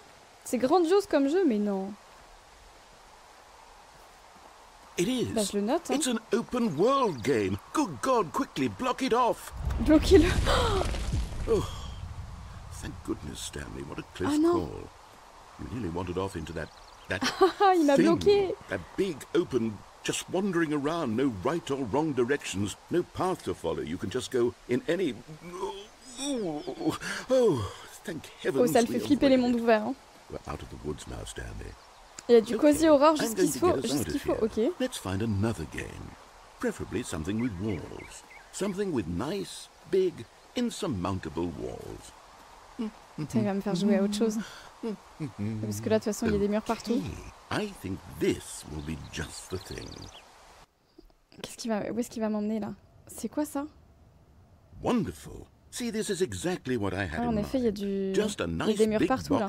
C'est grandiose comme jeu, mais non. It is. Bah je le note. Hein. It's an open world game. Good God, quickly block it off. Bloquez-le. Oh, thank goodness, Stanley. What a close call. You nearly wandered off into that Il m'a bloqué. That big open, just wandering around, no right or wrong directions, no path to follow. You can just go in any. Oh, thank heavens. Oh, ça le fait flipper les mondes ouverts. Hein. We're out of the woods now, Stanley. Il y a du cosy horror jusqu'il faut, ok. Let's find another game. Preferably something with walls. Something with nice, big, insurmountable walls. Ça va me faire jouer à autre chose. Parce que là, de toute façon, il y a des murs partout. I think this will be just the thing. Où est-ce qu'il va m'emmener là? C'est quoi ça? Wonderful. See, this is exactly what I had in mind. En effet, il y a des murs partout là.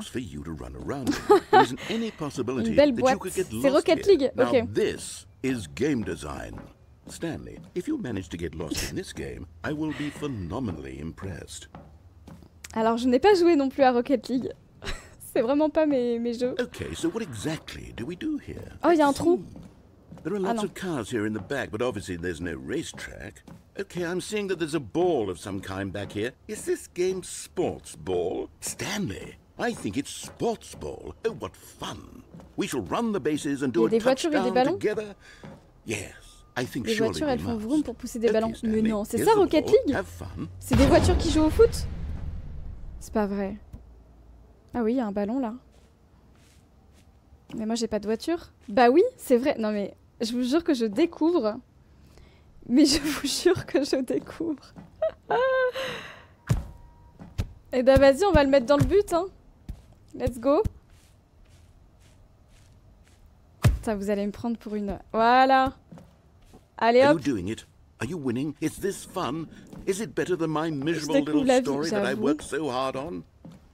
Une belle boîte. C'est Rocket League. Now, ok. This is game design. Stanley, if you manage to get lost in this game, I will be phenomenally impressed. Alors, je n'ai pas joué non plus à Rocket League. C'est vraiment pas mes jeux. Okay, so what exactly do we do here? Oh, il y a un trou. There are lots of cars here in the back, but obviously there's no racetrack. Okay, I'm seeing that there's a ball of some kind back here. Is this game sports ball? Stanley, I think it's sports ball. Oh, what fun. We shall run the bases and do a touchdown together. Yes, I think les surely voitures, elles font vroom pour pousser des ballons. Stanley, Mais non, c'est ça Rocket League? C'est des voitures qui jouent au foot? C'est pas vrai. Ah oui, il y a un ballon là. Mais moi j'ai pas de voiture. Bah oui, c'est vrai. Non mais je vous jure que je découvre. Mais je vous jure que je découvre. Et bah vas-y, on va le mettre dans le but, hein. Let's go. Putain, vous allez me prendre pour une... Voilà. Allez hop. Are you doing it? Are you winning? Is this fun? Is it better than my miserable little story that I worked so hard on?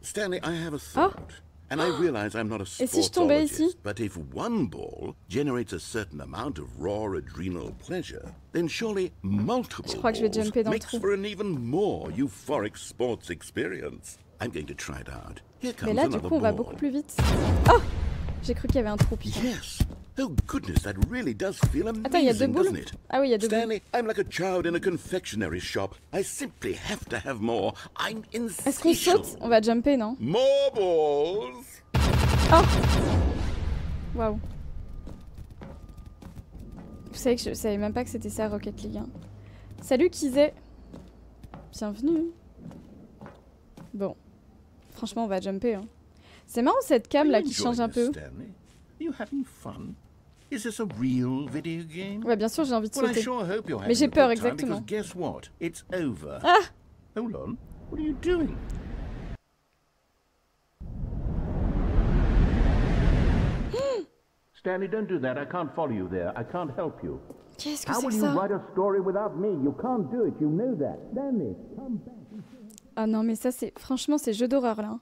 Stanley, I have a thought. And I realize I'm not a sportologist, but if one ball generates a certain amount of raw adrenal pleasure, then surely multiple balls makes for an even more euphoric sports experience. I'm going to try it out. Here comes another ball. Mais là, du coup, on va beaucoup plus vite. Oh! J'ai cru qu'il y avait un trou, putain. Yes. Oh goodness, that really does feel amazing, doesn't it? Ah oui, il y a deux Stanley, I'm like a child in a confectionery shop. I simply have to have more. I'm insatiable. Est-ce qu'on saute? On va jumper, non? More balls. Oh! Waouh. Vous savez que je savais même pas que c'était ça Rocket League. Hein. Salut Kizé. Bienvenue. Bon. Franchement, on va jumper. Hein. C'est marrant cette cam là qui change un peu. Ouais, bien sûr, j'ai envie de sauter. Mais j'ai peur, exactement. Ah! Stanley, don't do that. I can't follow you there. I can't help you. Qu'est-ce que c'est que ça? How will you write a story without me? You can't do it. You know that. Stanley, come back. Ah non, mais ça, c'est... Franchement, c'est jeu d'horreur, là.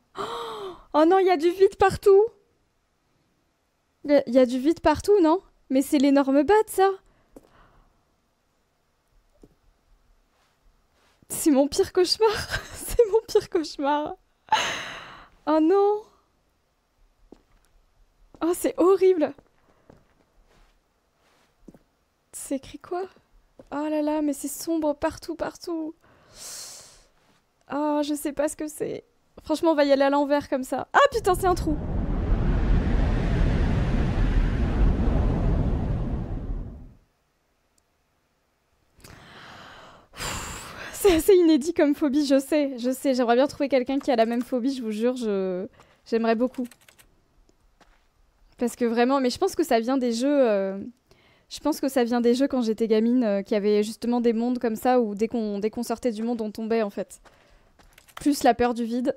Oh non, il y a du vide partout. Il y a du vide partout, non? Mais c'est l'énorme bat, ça. C'est mon pire cauchemar. C'est mon pire cauchemar. Oh non. Oh, c'est horrible. C'est écrit quoi? Oh là là, mais c'est sombre partout, partout. Oh, je sais pas ce que c'est. Franchement, on va y aller à l'envers comme ça. Ah putain, c'est un trou. C'est assez inédit comme phobie, je sais. J'aimerais bien trouver quelqu'un qui a la même phobie, je vous jure, j'aimerais beaucoup. Parce que vraiment, mais je pense que ça vient des jeux... Je pense que ça vient des jeux quand j'étais gamine, qui avaient justement des mondes comme ça, où dès qu'on sortait du monde, on tombait en fait. Plus la peur du vide.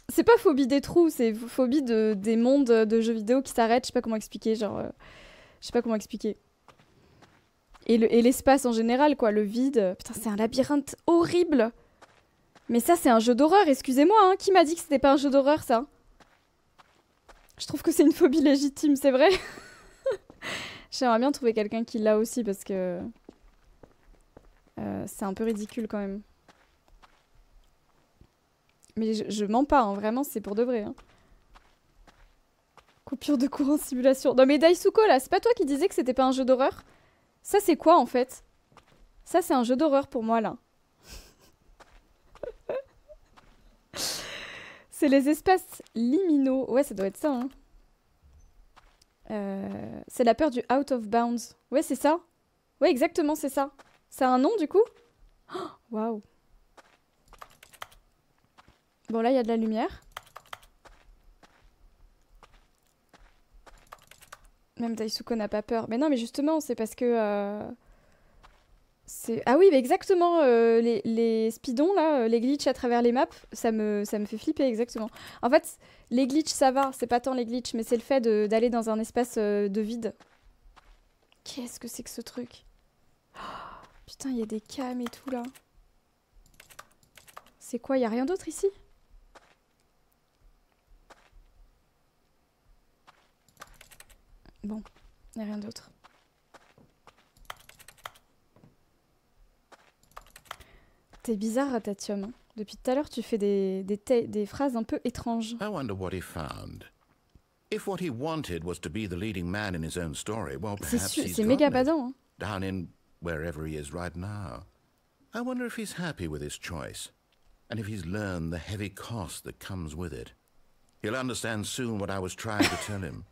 C'est pas phobie des trous, c'est phobie des mondes de jeux vidéo qui s'arrêtent, je sais pas comment expliquer, genre... je sais pas comment expliquer. Et l'espace en général, quoi, le vide. Putain, c'est un labyrinthe horrible. Mais ça, c'est un jeu d'horreur, excusez-moi, hein. Qui m'a dit que c'était pas un jeu d'horreur, ça? Je trouve que c'est une phobie légitime, c'est vrai. J'aimerais bien trouver quelqu'un qui l'a aussi, parce que... c'est un peu ridicule, quand même. Mais je mens pas, hein, vraiment, c'est pour de vrai. Hein. Coupure de courant, simulation. Non mais Daisuko, là, c'est pas toi qui disais que c'était pas un jeu d'horreur? Ça, c'est quoi, en fait? Ça, c'est un jeu d'horreur pour moi, là. C'est les espaces liminaux. Ouais, ça doit être ça, hein. C'est la peur du out of bounds. Ouais, c'est ça. Ouais, exactement, c'est ça. Ça a un nom, du coup? Waouh. Wow. Bon, là, il y a de la lumière. Même Daisuko n'a pas peur. Mais non, mais justement, c'est parce que... Ah oui, mais exactement. Les speedons, là, les glitches à travers les maps, ça me fait flipper, exactement. En fait, les glitches, ça va. C'est pas tant les glitches, mais c'est le fait d'aller dans un espace de vide. Qu'est-ce que c'est que ce truc? Oh, putain, il y a des cams et tout, là. C'est quoi? Il y a rien d'autre ici? Bon, il n'y a rien d'autre. T'es bizarre, Ratatium. Hein. Depuis tout à l'heure, tu fais des phrases un peu étranges. I wonder what he found. If what he wanted was to be the leading man in his own story, well, perhaps he's c'est méga gotten it, badant, hein. down in wherever he is right now. I wonder if he's happy with his choice, and if he's learned the heavy cost that comes with it. He'll understand soon what I was trying to tell him.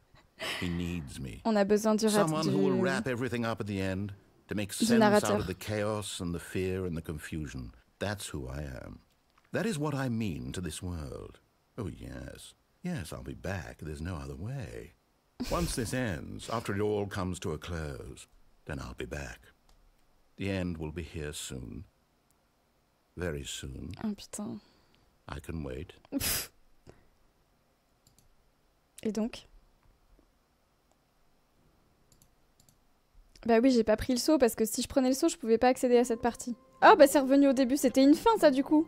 He needs me. On a besoin du Someone who will wrap everything up at the end, to make sense out of the chaos and the fear and the confusion. That's who I am. That is what I mean to this world. Oh, yes. Yes, I'll be back. There's no other way. Once this ends, after it all comes to a close, then I'll be back. The end will be here soon. Very soon. Oh, putain. I can wait. Et donc? Bah oui, j'ai pas pris le saut parce que si je prenais le saut, je pouvais pas accéder à cette partie. Ah bah c'est revenu au début, c'était une fin ça du coup.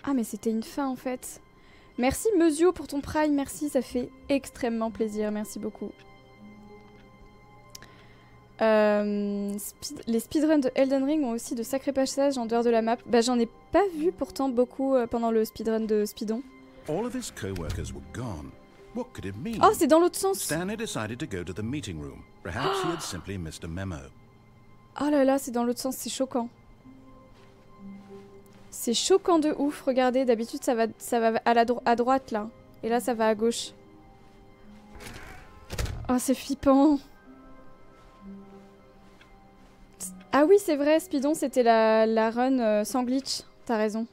Ah mais c'était une fin en fait. Merci Mezio pour ton prime, merci, ça fait extrêmement plaisir, merci beaucoup. Les speedruns de Elden Ring ont aussi de sacrés passages en dehors de la map. Bah j'en ai pas vu pourtant beaucoup pendant le speedrun de Speedon. All of his co-workers were gone. What could it mean? Oh, c'est dans l'autre sens. Stanley decided to go to the meeting room. Perhaps he had simply missed a memo. Oh là là, c'est dans l'autre sens, c'est choquant. C'est choquant de ouf, regardez, d'habitude ça va à droite là. Et là ça va à gauche. Oh, c'est flippant. Ah oui, c'est vrai, Speedon c'était la run sans glitch, t'as raison.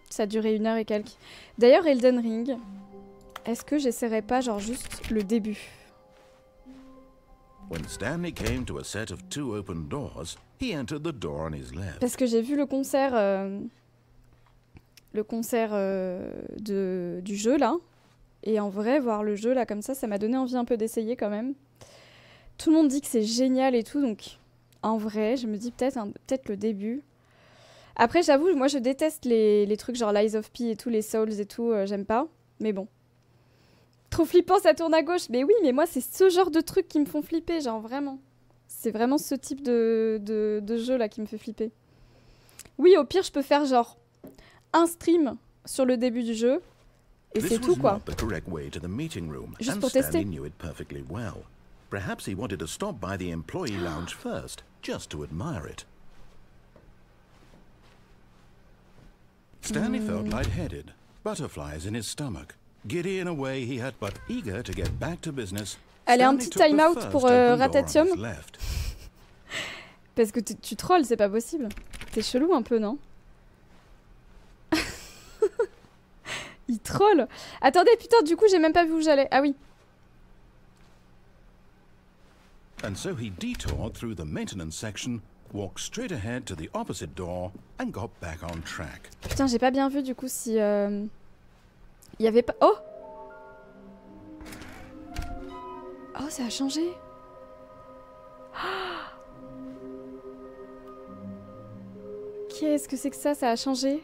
Ça a duré 1 heure et quelques. D'ailleurs, Elden Ring, est-ce que j'essaierai pas genre juste le début? When Stanley came to a set of 2 open doors, he entered the door on his left. Parce que j'ai vu le concert du jeu là, et en vrai voir le jeu là comme ça m'a donné envie un peu d'essayer quand même. Tout le monde dit que c'est génial et tout, donc en vrai je me dis peut-être le début. Après j'avoue, moi je déteste les trucs genre Lies of P et tout, les Souls et tout, j'aime pas, mais bon. Trop flippant, ça tourne à gauche. Mais oui, mais moi, c'est ce genre de trucs qui me font flipper, genre vraiment. C'est vraiment ce type de jeu là qui me fait flipper. Oui, au pire, je peux faire genre un stream sur le début du jeu. Et c'est tout, quoi. Juste pour tester. Perhaps he wanted to stop by the employee lounge first, just to admire it. Stanley felt lightheaded, butterflies in his stomach. Giddy in a way he had, but eager to get back to business. Allez, un petit time-out pour Ratatium. Parce que tu trolls, c'est pas possible. T'es chelou un peu, non? Il troll. Attendez, putain, du coup, j'ai même pas vu où j'allais. Ah oui. And so he detoured through the maintenance section, walked straight ahead to the opposite door, and got back on track. Putain, j'ai pas bien vu du coup si il y avait pas. Oh! Oh, ça a changé. Qu'est-ce que c'est que ça? Ça a changé.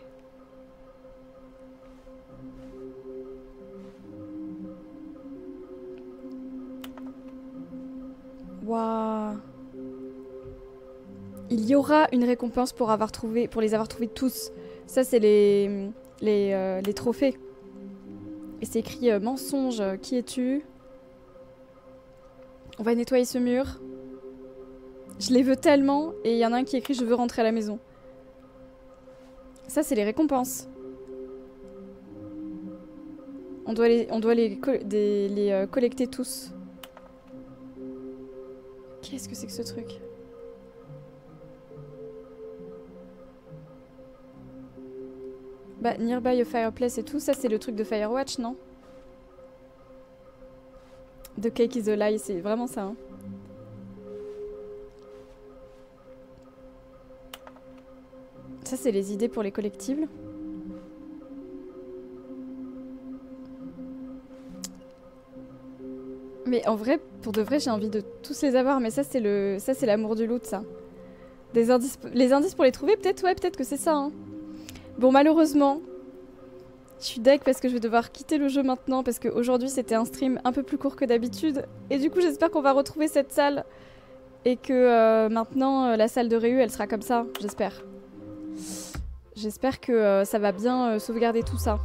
Waouh. Il y aura une récompense pour les avoir trouvés tous. Ça, c'est les trophées. Et c'est écrit mensonge, qui es-tu? On va nettoyer ce mur. Je les veux tellement. Et il y en a un qui écrit je veux rentrer à la maison. Ça, c'est les récompenses. On doit les collecter tous. Qu'est-ce que c'est que ce truc? Bah, nearby a fireplace et tout, ça c'est le truc de Firewatch, non? The cake is a lie, c'est vraiment ça. Hein. Ça c'est les idées pour les collectibles. Mais en vrai, pour de vrai, j'ai envie de tous les avoir, mais ça c'est l'amour du loot, ça. Les indices pour les trouver, peut-être, ouais, peut-être que c'est ça, hein. Bon, malheureusement, je suis deg parce que je vais devoir quitter le jeu maintenant parce qu'aujourd'hui c'était un stream un peu plus court que d'habitude. Et du coup, j'espère qu'on va retrouver cette salle et que maintenant la salle de RÉSEAUX elle sera comme ça, j'espère. J'espère que ça va bien sauvegarder tout ça.